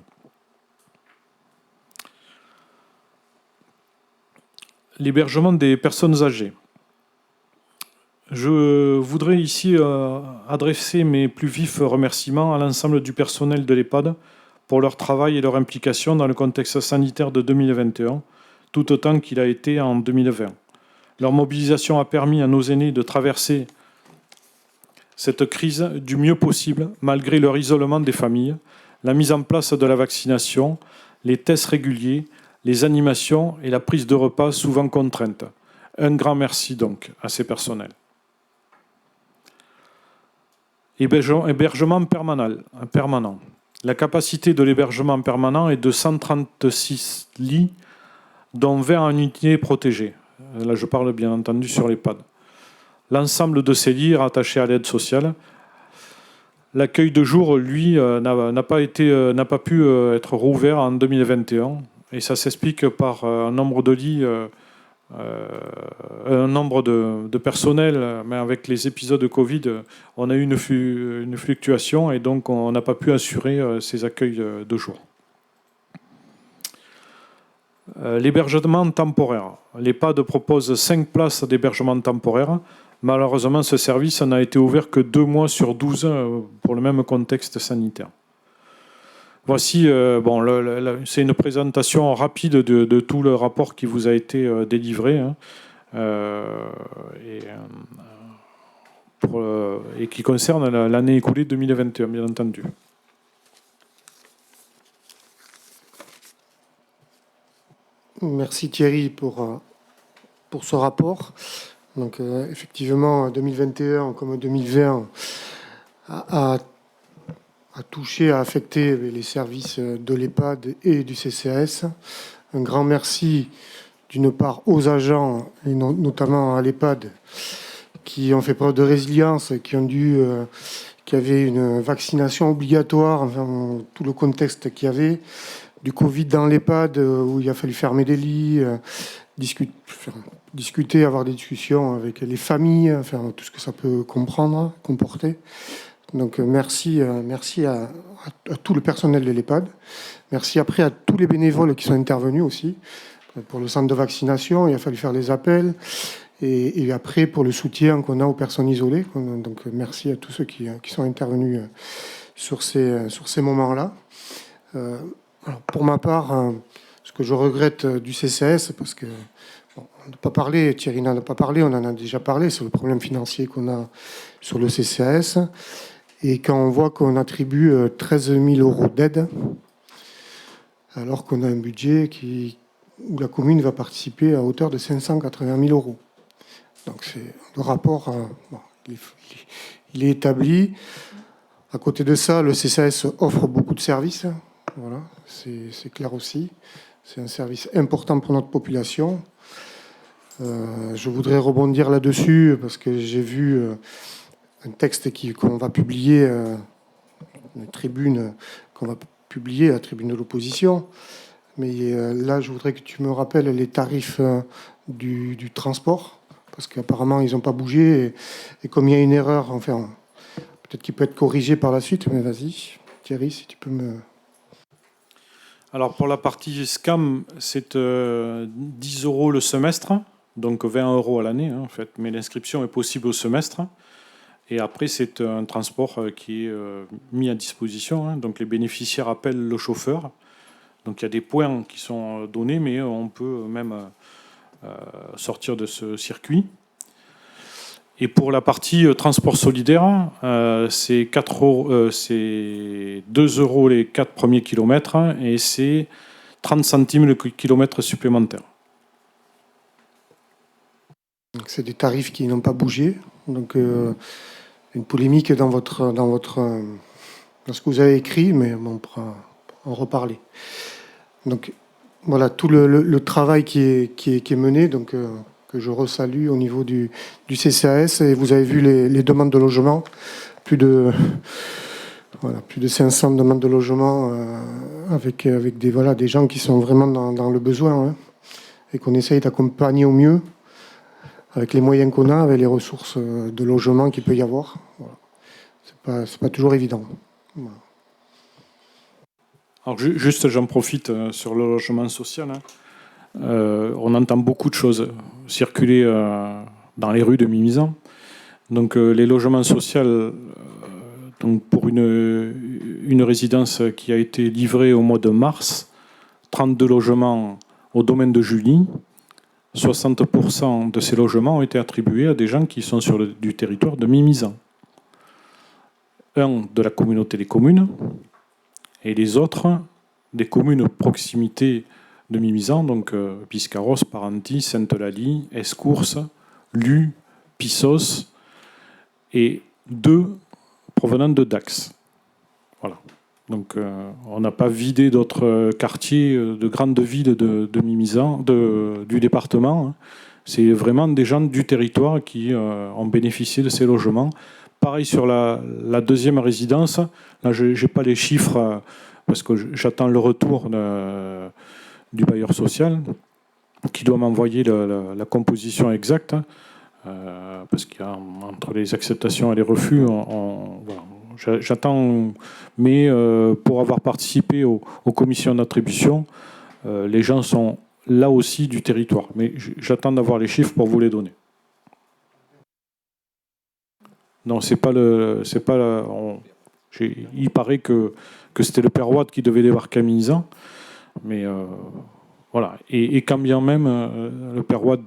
S12: L'hébergement des personnes âgées. Je voudrais ici adresser mes plus vifs remerciements à l'ensemble du personnel de l'EHPAD pour leur travail et leur implication dans le contexte sanitaire de 2021, tout autant qu'il a été en 2020. Leur mobilisation a permis à nos aînés de traverser cette crise du mieux possible, malgré leur isolement des familles, la mise en place de la vaccination, les tests réguliers, les animations et la prise de repas souvent contraintes. Un grand merci donc à ces personnels. Hébergement permanent. La capacité de l'hébergement permanent est de 136 lits, dont 20 en unités protégées. Là, je parle bien entendu sur l'EHPAD. L'ensemble de ces lits est rattaché à l'aide sociale. L'accueil de jour, lui, n'a pas pu être rouvert en 2021. Et ça s'explique par un nombre de lits, un nombre de personnel, mais avec les épisodes de Covid, on a eu une fluctuation et donc on n'a pas pu assurer ces accueils de jour. L'hébergement temporaire. L'EHPAD propose 5 places d'hébergement temporaire. Malheureusement, ce service n'a été ouvert que 2 mois sur 12 pour le même contexte sanitaire. Voici, c'est une présentation rapide de tout le rapport qui vous a été délivré et qui concerne l'année écoulée 2021, bien entendu.
S1: Merci Thierry pour ce rapport. Donc effectivement, 2021 comme 2020 a touché, a affecté les services de l'EHPAD et du CCAS. Un grand merci d'une part aux agents, et notamment à l'EHPAD, qui ont fait preuve de résilience, qui avaient une vaccination obligatoire, enfin, tout le contexte qu'il y avait, du Covid dans l'EHPAD, où il a fallu fermer des lits, discuter, avoir des discussions avec les familles, enfin, tout ce que ça peut comporter. Donc merci à tout le personnel de l'EHPAD. Merci après à tous les bénévoles qui sont intervenus aussi. Pour le centre de vaccination, il a fallu faire des appels. Et après, pour le soutien qu'on a aux personnes isolées. Donc merci à tous ceux qui sont intervenus sur ces moments-là. Alors, pour ma part, ce que je regrette du CCAS, parce que on n'a pas parlé, Thierry n'en a pas parlé, on en a déjà parlé sur le problème financier qu'on a sur le CCAS. Et quand on voit qu'on attribue 13 000 € d'aide, alors qu'on a un budget où la commune va participer à hauteur de 580 000 €. Donc le rapport, il est établi. À côté de ça, le CCAS offre beaucoup de services. Voilà, c'est clair aussi. C'est un service important pour notre population. Je voudrais rebondir là-dessus parce que j'ai vu un texte qu'on va publier, une tribune qu'on va publier, la tribune de l'opposition. Mais là, je voudrais que tu me rappelles les tarifs du transport, parce qu'apparemment, ils n'ont pas bougé. Et comme il y a une erreur, enfin, peut-être qu'il peut être corrigé par la suite, mais vas-y, Thierry, si tu peux me...
S12: Alors, pour la partie SCAM, c'est 10 € le semestre, donc 20 € à l'année, en fait. Mais l'inscription est possible au semestre. Et après, c'est un transport qui est mis à disposition. Donc, les bénéficiaires appellent le chauffeur. Donc, il y a des points qui sont donnés, mais on peut même sortir de ce circuit. Et pour la partie transport solidaire, c'est 2 € les 4 premiers kilomètres et c'est 30 centimes le kilomètre supplémentaire.
S1: C'est des tarifs qui n'ont pas bougé. Donc, une polémique dans ce que vous avez écrit, mais on pourra en reparler. Donc, voilà, tout le travail qui est mené, donc, que je resalue au niveau du CCAS. Et vous avez vu les demandes de logement, plus de 500 demandes de logement avec des gens qui sont vraiment dans le besoin, hein, et qu'on essaye d'accompagner au mieux avec les moyens qu'on a, avec les ressources de logement qu'il peut y avoir. Voilà. C'est pas toujours évident. Voilà.
S12: Alors juste, j'en profite sur le logement social. On entend beaucoup de choses circuler dans les rues de Mimizan. Donc les logements sociaux, donc pour une résidence qui a été livrée au mois de mars, 32 logements au domaine de Julie. 60% de ces logements ont été attribués à des gens qui sont sur du territoire de Mimizan. Un de la communauté des communes et les autres des communes proximité de Mimizan, donc Biscarrosse, Parentis, Sainte-Eulalie, Escourse, Luz, Pissos et 2 provenant de Dax. Voilà. Donc on n'a pas vidé d'autres quartiers de grandes villes de Mimizan, du département. C'est vraiment des gens du territoire qui ont bénéficié de ces logements. Pareil sur la deuxième résidence. Là, je n'ai pas les chiffres parce que j'attends le retour du bailleur social qui doit m'envoyer la composition exacte. Parce qu'il y a entre les acceptations et les refus, voilà. J'attends, mais pour avoir participé aux commissions d'attribution, les gens sont là aussi du territoire. Mais j'attends d'avoir les chiffres pour vous les donner. Non, il paraît que c'était le père Watt qui devait débarquer à Mimizan, mais voilà. Et quand bien même le père Watt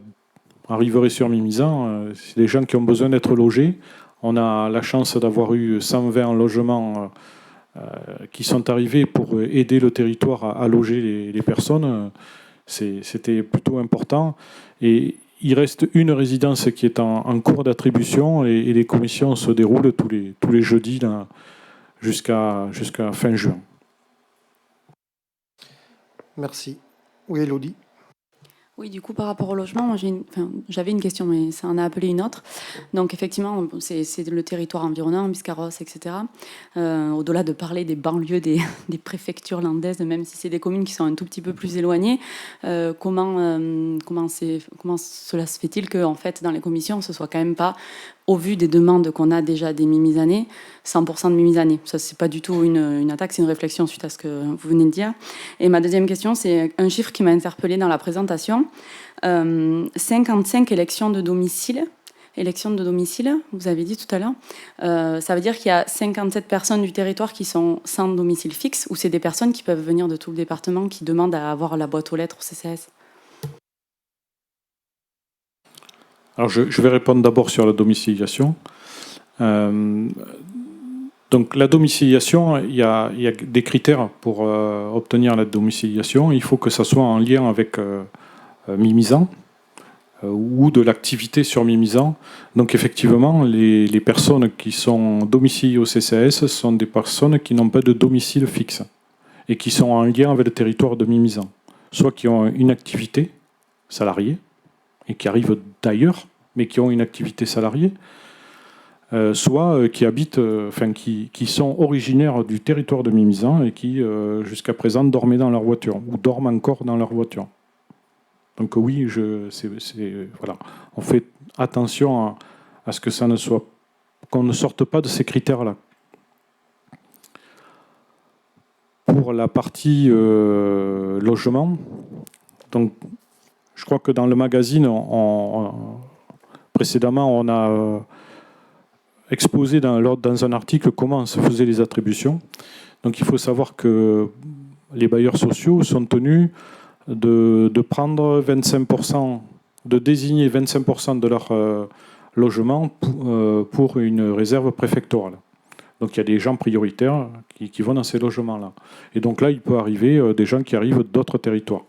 S12: arriverait sur Mimizan, c'est des gens qui ont besoin d'être logés. On a la chance d'avoir eu 120 logements qui sont arrivés pour aider le territoire à loger les personnes. C'était plutôt important. Et il reste une résidence qui est en cours d'attribution et les commissions se déroulent tous les jeudis jusqu'à fin juin.
S1: Merci. Oui, Elodie.
S6: Oui, du coup, par rapport au logement, moi, j'avais une question, mais ça en a appelé une autre. Donc, effectivement, c'est le territoire environnant, Biscarrosse, etc. Au-delà de parler des banlieues, des préfectures landaises, même si c'est des communes qui sont un tout petit peu plus éloignées, comment cela se fait-il que, en fait, dans les commissions, ce soit quand même pas, au vu des demandes qu'on a déjà des mimisanés, 100% de mimisanés. Ça, c'est pas du tout une attaque, c'est une réflexion suite à ce que vous venez de dire. Et ma deuxième question, c'est un chiffre qui m'a interpellée dans la présentation. 55 élections de domicile. Élections de domicile, vous avez dit tout à l'heure. Ça veut dire qu'il y a 57 personnes du territoire qui sont sans domicile fixe, ou c'est des personnes qui peuvent venir de tout le département qui demandent à avoir la boîte aux lettres au CCAS?
S12: Alors je vais répondre d'abord sur la domiciliation. Donc la domiciliation, il y a des critères pour obtenir la domiciliation. Il faut que ça soit en lien avec Mimizan ou de l'activité sur Mimizan. Donc effectivement, les personnes qui sont domiciliées au CCAS sont des personnes qui n'ont pas de domicile fixe et qui sont en lien avec le territoire de Mimizan. Soit qui ont une activité salariée et qui arrivent d'ailleurs, mais qui ont une activité salariée, soit qui habitent, qui sont originaires du territoire de Mimizan et qui, jusqu'à présent, dormaient dans leur voiture ou dorment encore dans leur voiture. Donc oui, voilà. On fait attention à ce que ça ne soit, qu'on ne sorte pas de ces critères-là. Pour la partie logement, donc je crois que dans le magazine, précédemment, on a exposé dans un article comment se faisaient les attributions. Donc il faut savoir que les bailleurs sociaux sont tenus de prendre 25%, de désigner 25% de leur logement pour une réserve préfectorale. Donc il y a des gens prioritaires qui vont dans ces logements-là. Et donc là, il peut arriver des gens qui arrivent d'autres territoires.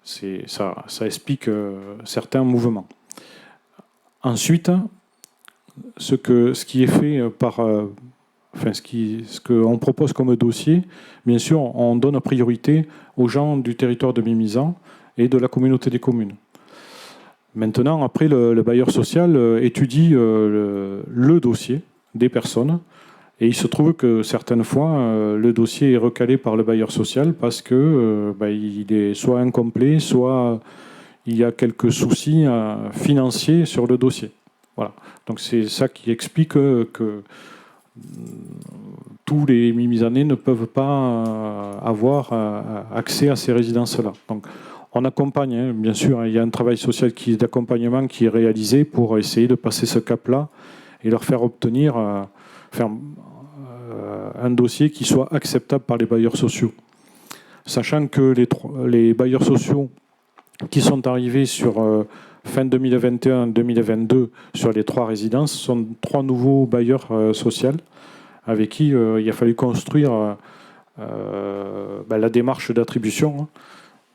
S12: Ça explique certains mouvements. Ensuite, ce qui est fait par... ce qu'on propose comme dossier, bien sûr, on donne priorité aux gens du territoire de Mimizan et de la communauté des communes. Maintenant, après, le bailleur social étudie le dossier des personnes et il se trouve que certaines fois, le dossier est recalé par le bailleur social parce que il est soit incomplet, soit il y a quelques soucis financiers sur le dossier. Voilà. Donc c'est ça qui explique que tous les Mimizanais ne peuvent pas avoir accès à ces résidences-là. Donc on accompagne, bien sûr, il y a un travail social d'accompagnement qui est réalisé pour essayer de passer ce cap-là et leur faire obtenir un dossier qui soit acceptable par les bailleurs sociaux. Sachant que les bailleurs sociaux qui sont arrivés sur fin 2021-2022 sur les 3 résidences sont 3 nouveaux bailleurs sociaux avec qui il a fallu construire la démarche d'attribution.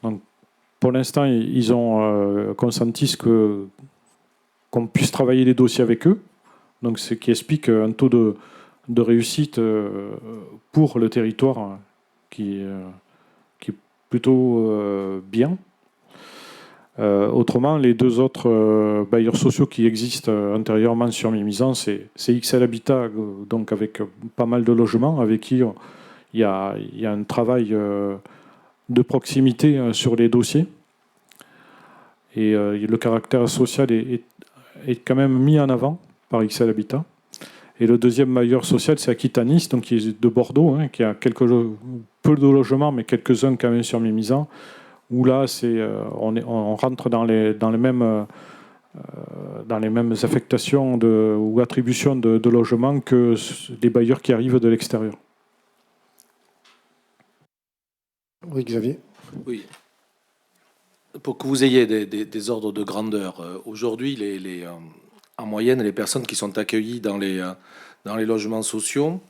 S12: Donc, pour l'instant, ils ont consenti qu'on puisse travailler les dossiers avec eux, donc ce qui explique un taux de réussite pour le territoire qui est plutôt bien. Autrement, les 2 autres bailleurs sociaux qui existent antérieurement sur Mimizan, c'est XL Habitat, donc avec pas mal de logements, avec qui il y a un travail de proximité sur les dossiers. Et le caractère social est quand même mis en avant par XL Habitat. Et le deuxième bailleur social, c'est Aquitanis, donc qui est de Bordeaux, qui a peu de logements, mais quelques-uns quand même sur Mimizan, où là, on rentre dans les mêmes affectations ou attributions de logements que des bailleurs qui arrivent de l'extérieur.
S1: Oui, Xavier.
S3: Oui. Pour que vous ayez des ordres de grandeur, aujourd'hui, en moyenne, les personnes qui sont accueillies dans les logements sociaux,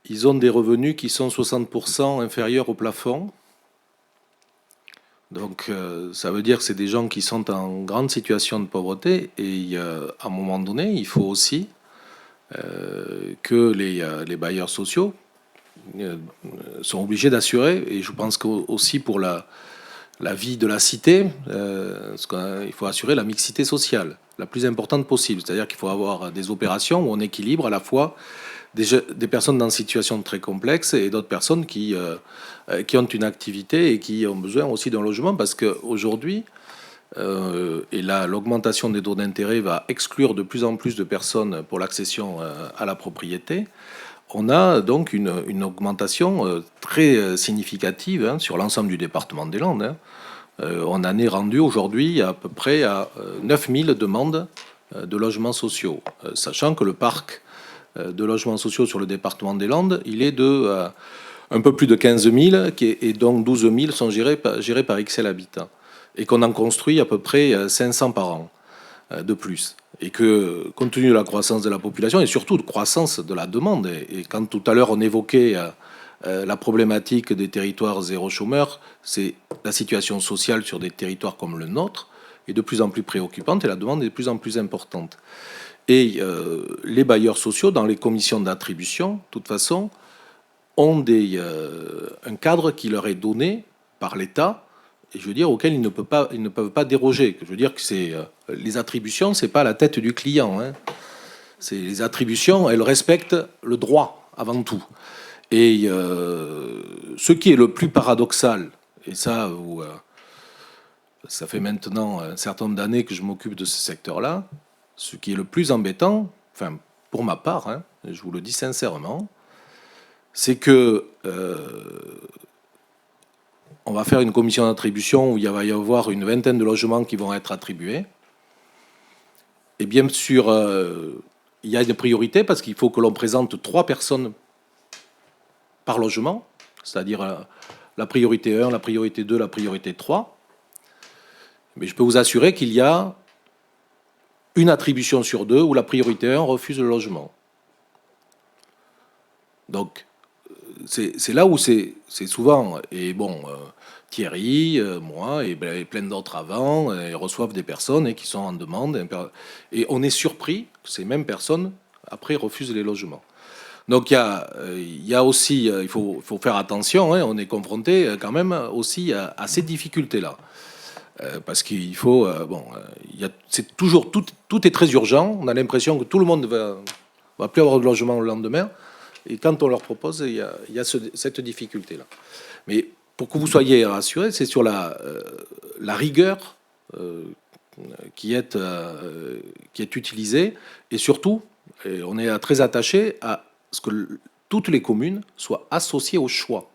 S3: ils ont des revenus qui sont 60% inférieurs au plafond. Donc ça veut dire que c'est des gens qui sont en grande situation de pauvreté et à un moment donné, il faut aussi que les bailleurs sociaux sont obligés d'assurer, et je pense qu'aussi pour la vie de la cité, il faut assurer la mixité sociale la plus importante possible. C'est-à-dire qu'il faut avoir des opérations où on équilibre à la fois des personnes dans une situation très complexe et d'autres personnes qui ont une activité et qui ont besoin aussi d'un logement, parce qu'aujourd'hui, et là, l'augmentation des taux d'intérêt va exclure de plus en plus de personnes pour l'accession à la propriété. On a donc une augmentation très significative sur l'ensemble du département des Landes. On en est rendu aujourd'hui à peu près à 9000 demandes de logements sociaux, sachant que le parc de logements sociaux sur le département des Landes, il est de un peu plus de 15 000, et donc 12 000 sont gérés par XL Habitat, et qu'on en construit à peu près 500 par an de plus. Et que, compte tenu de la croissance de la population, et surtout de croissance de la demande, et quand tout à l'heure on évoquait la problématique des territoires zéro chômeur, c'est la situation sociale sur des territoires comme le nôtre est de plus en plus préoccupante, et la demande est de plus en plus importante. Et les bailleurs sociaux, dans les commissions d'attribution, de toute façon, ont un cadre qui leur est donné par l'État, et je veux dire, auquel ils ne peuvent pas déroger. Je veux dire que les attributions, c'est pas la tête du client. C'est les attributions, elles respectent le droit avant tout. Et ce qui est le plus paradoxal, et ça fait maintenant un certain nombre d'années que je m'occupe de ce secteur-là, ce qui est le plus embêtant, enfin pour ma part, je vous le dis sincèrement, c'est que on va faire une commission d'attribution où il va y avoir une vingtaine de logements qui vont être attribués. Et bien sûr, il y a des priorités parce qu'il faut que l'on présente 3 personnes par logement, c'est-à-dire la priorité 1, la priorité 2, la priorité 3. Mais je peux vous assurer qu'il y a une attribution sur 2 où la priorité 1 refuse le logement. Donc, c'est là où c'est souvent, et bon, Thierry, moi, et plein d'autres avant, ils reçoivent des personnes qui sont en demande, et on est surpris que ces mêmes personnes, après, refusent les logements. Donc il y a aussi, il faut faire attention, on est confronté quand même aussi à ces difficultés-là. Parce qu'il faut, c'est toujours, tout est très urgent, on a l'impression que tout le monde va plus avoir de logement le lendemain. Et quand on leur propose, il y a cette difficulté-là. Mais pour que vous soyez rassurés, c'est sur la rigueur qui est utilisée. Et surtout, on est très attaché à ce que toutes les communes soient associées au choix.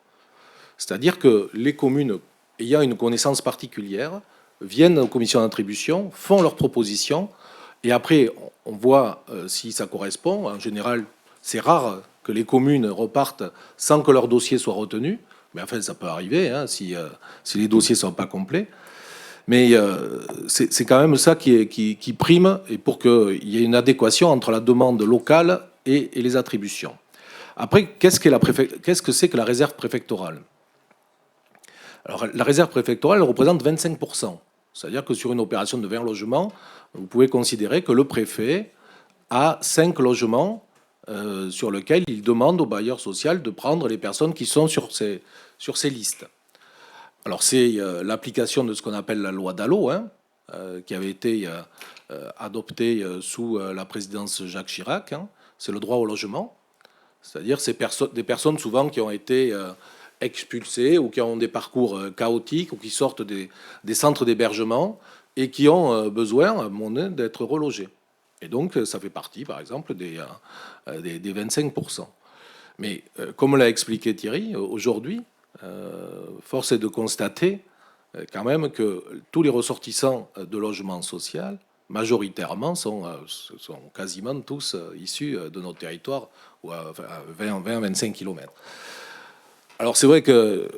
S3: C'est-à-dire que les communes ayant une connaissance particulière viennent aux commissions d'attribution, font leurs propositions, et après, on voit si ça correspond. En général, c'est rare que les communes repartent sans que leur dossier soit retenu. Mais enfin, ça peut arriver si les dossiers ne sont pas complets. Mais c'est quand même ça qui prime, et pour qu'il y ait une adéquation entre la demande locale et les attributions. Après, qu'est-ce que c'est que la réserve préfectorale? Alors, la réserve préfectorale, elle représente 25%. C'est-à-dire que sur une opération de 20 logements, vous pouvez considérer que le préfet a 5 logements sur lequel il demande au bailleur social de prendre les personnes qui sont sur ces listes. Alors c'est l'application de ce qu'on appelle la loi Dallot, qui avait été adoptée sous la présidence Jacques Chirac. C'est le droit au logement, c'est-à-dire des personnes souvent qui ont été expulsées ou qui ont des parcours chaotiques ou qui sortent des centres d'hébergement et qui ont besoin, à un moment donné, d'être relogées. Et donc, ça fait partie, par exemple, des 25%. Mais, comme l'a expliqué Thierry, aujourd'hui, force est de constater quand même que tous les ressortissants de logement social, majoritairement, sont quasiment tous issus de nos territoires, ou à 20-25 km. Alors, c'est vrai que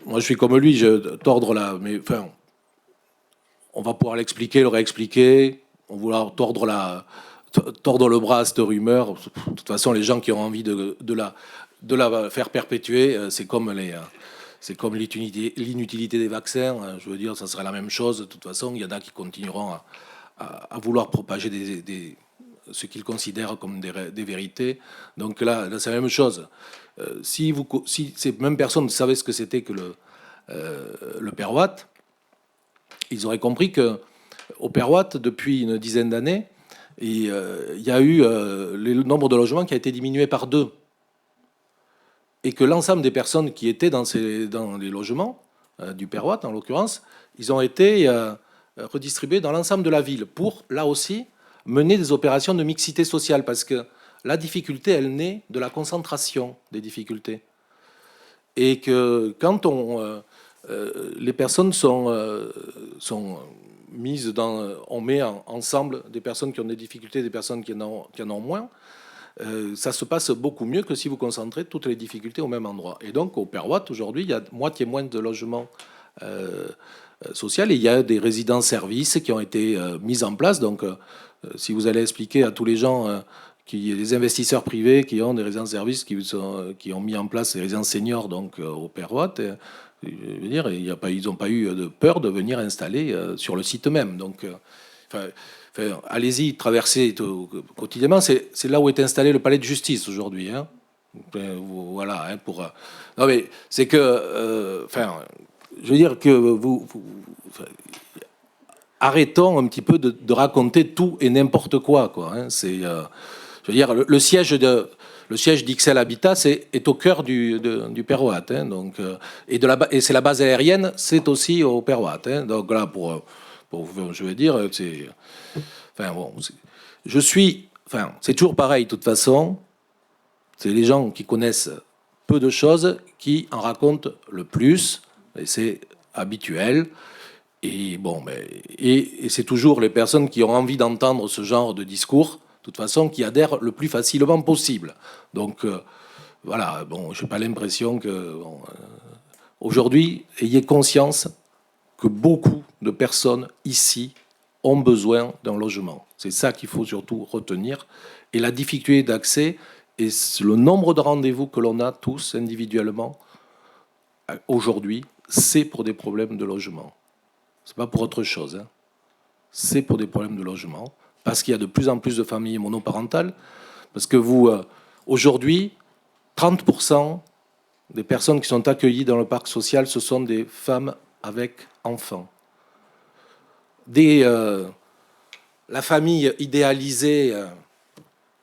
S3: moi, je suis comme lui, je tordre là, mais enfin, on va pouvoir l'expliquer, le réexpliquer. On vouloir tordre le bras à cette rumeur. De toute façon, les gens qui ont envie de la faire perpétuer, c'est comme c'est comme l'inutilité des vaccins. Je veux dire, ça serait la même chose. De toute façon, il y en a qui continueront à vouloir propager ce qu'ils considèrent comme des vérités. Donc là c'est la même chose. Si ces mêmes personnes savaient ce que c'était que le Père Watt, ils auraient compris qu'au Père Watt, depuis une dizaine d'années, il y a eu le nombre de logements qui a été diminué par 2. Et que l'ensemble des personnes qui étaient dans les logements, du Père Watt en l'occurrence, ils ont été redistribués dans l'ensemble de la ville pour, là aussi, mener des opérations de mixité sociale. Parce que la difficulté, elle naît de la concentration des difficultés. Et que quand les personnes sont mises on met ensemble des personnes qui ont des difficultés, des personnes qui en ont moins, ça se passe beaucoup mieux que si vous concentrez toutes les difficultés au même endroit. Et donc, au Père Watt, aujourd'hui, il y a moitié moins de logements sociaux et il y a des résidences-services qui ont été mises en place. Donc, si vous allez expliquer à tous les gens, les investisseurs privés qui ont des résidences-services, qui ont mis en place des résidences seniors donc, au Père Watt, je veux dire, ils n'ont pas eu de peur de venir installer sur le site même. Donc, allez-y, traversez quotidiennement. C'est là où est installé le palais de justice aujourd'hui. Hein. Voilà. Hein, non, mais c'est que. Je veux dire que arrêtons un petit peu de raconter tout et n'importe quoi. Hein. Je veux dire, le siège d'XL Habitat est au cœur du Père Watt. Hein, donc, et c'est la base aérienne, c'est aussi au Père Watt. Hein, donc là, je veux dire, c'est. C'est toujours pareil, de toute façon. C'est les gens qui connaissent peu de choses qui en racontent le plus, et c'est habituel. Et c'est toujours les personnes qui ont envie d'entendre ce genre de discours, de toute façon, qui adhèrent le plus facilement possible. Donc, voilà, je n'ai pas l'impression que. Aujourd'hui, ayez conscience que beaucoup de personnes ici ont besoin d'un logement. C'est ça qu'il faut surtout retenir. Et la difficulté d'accès et le nombre de rendez-vous que l'on a tous individuellement aujourd'hui, c'est pour des problèmes de logement. C'est pas pour autre chose. Hein. C'est pour des problèmes de logement. Parce qu'il y a de plus en plus de familles monoparentales. Parce que aujourd'hui, 30% des personnes qui sont accueillies dans le parc social, ce sont des femmes avec enfants. La famille idéalisée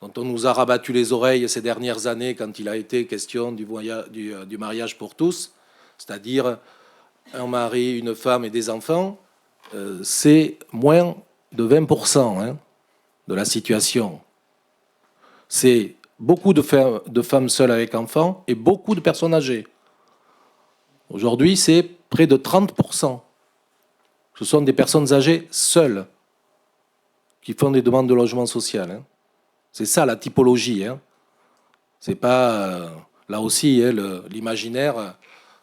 S3: dont on nous a rabattu les oreilles ces dernières années quand il a été question du mariage pour tous, c'est-à-dire un mari, une femme et des enfants, c'est moins de 20% de la situation. C'est beaucoup de femmes seules avec enfants et beaucoup de personnes âgées. Aujourd'hui, c'est près de 30%. Ce sont des personnes âgées seules qui font des demandes de logement social. Hein. C'est ça la typologie. Hein. C'est pas, là aussi, l'imaginaire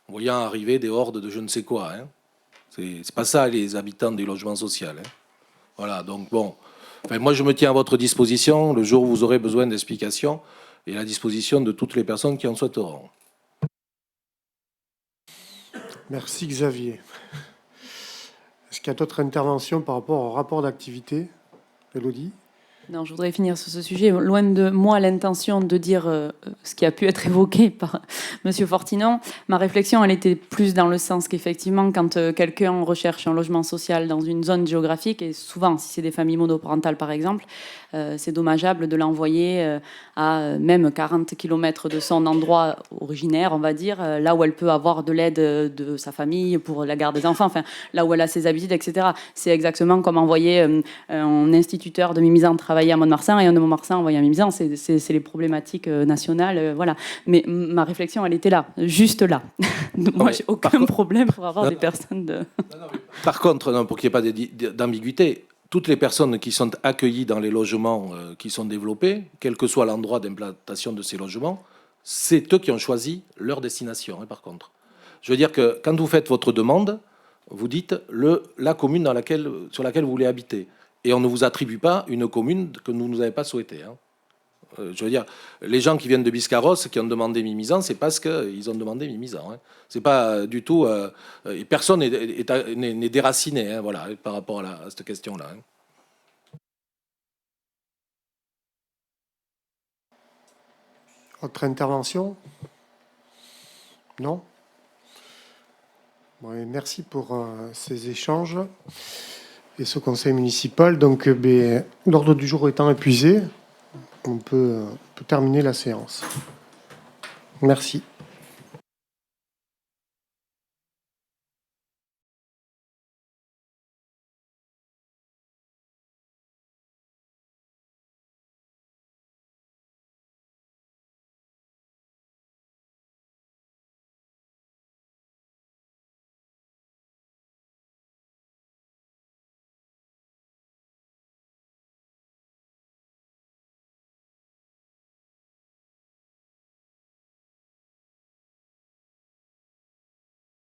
S3: en voyant arriver des hordes de je ne sais quoi. Hein. C'est pas ça les habitants du logement social. Hein. Voilà, donc bon. Moi, je me tiens à votre disposition le jour où vous aurez besoin d'explications et à la disposition de toutes les personnes qui en souhaiteront.
S1: Merci Xavier. Est-ce qu'il y a d'autres interventions par rapport au rapport d'activité, Élodie ?
S6: Non, je voudrais finir sur ce sujet. Loin de moi l'intention de dire ce qui a pu être évoqué par M. Fortinon, ma réflexion, elle était plus dans le sens qu'effectivement, quand quelqu'un recherche un logement social dans une zone géographique, et souvent, si c'est des familles monoparentales par exemple, c'est dommageable de l'envoyer à même 40 km de son endroit originaire, on va dire, là où elle peut avoir de l'aide de sa famille pour la garde des enfants, enfin, là où elle a ses habitudes, etc. C'est exactement comme envoyer un instituteur de Mimizan travailler à Mont-de-Marsan et un de Mont-de-Marsan envoyer à Mimizan. C'est les problématiques nationales, voilà. Mais ma réflexion, elle était là, juste là. Moi, j'ai aucun problème pour avoir des personnes de...
S3: Par contre, pour qu'il n'y ait pas d'ambiguïté, toutes les personnes qui sont accueillies dans les logements qui sont développés, quel que soit l'endroit d'implantation de ces logements, c'est eux qui ont choisi leur destination, hein, par contre. Je veux dire que quand vous faites votre demande, vous dites la commune sur laquelle vous voulez habiter. Et on ne vous attribue pas une commune que vous n'avez pas souhaitée. Hein. Je veux dire, les gens qui viennent de Biscarrosse, qui ont demandé Mimizan, c'est parce qu'ils ont demandé Mimizan. Hein. C'est pas du tout... et personne n'est déraciné, hein, voilà, par rapport à cette question-là. Hein.
S1: Autre intervention? Non? Bon, merci pour ces échanges et ce conseil municipal. Donc, l'ordre du jour étant épuisé, on peut terminer la séance. Merci.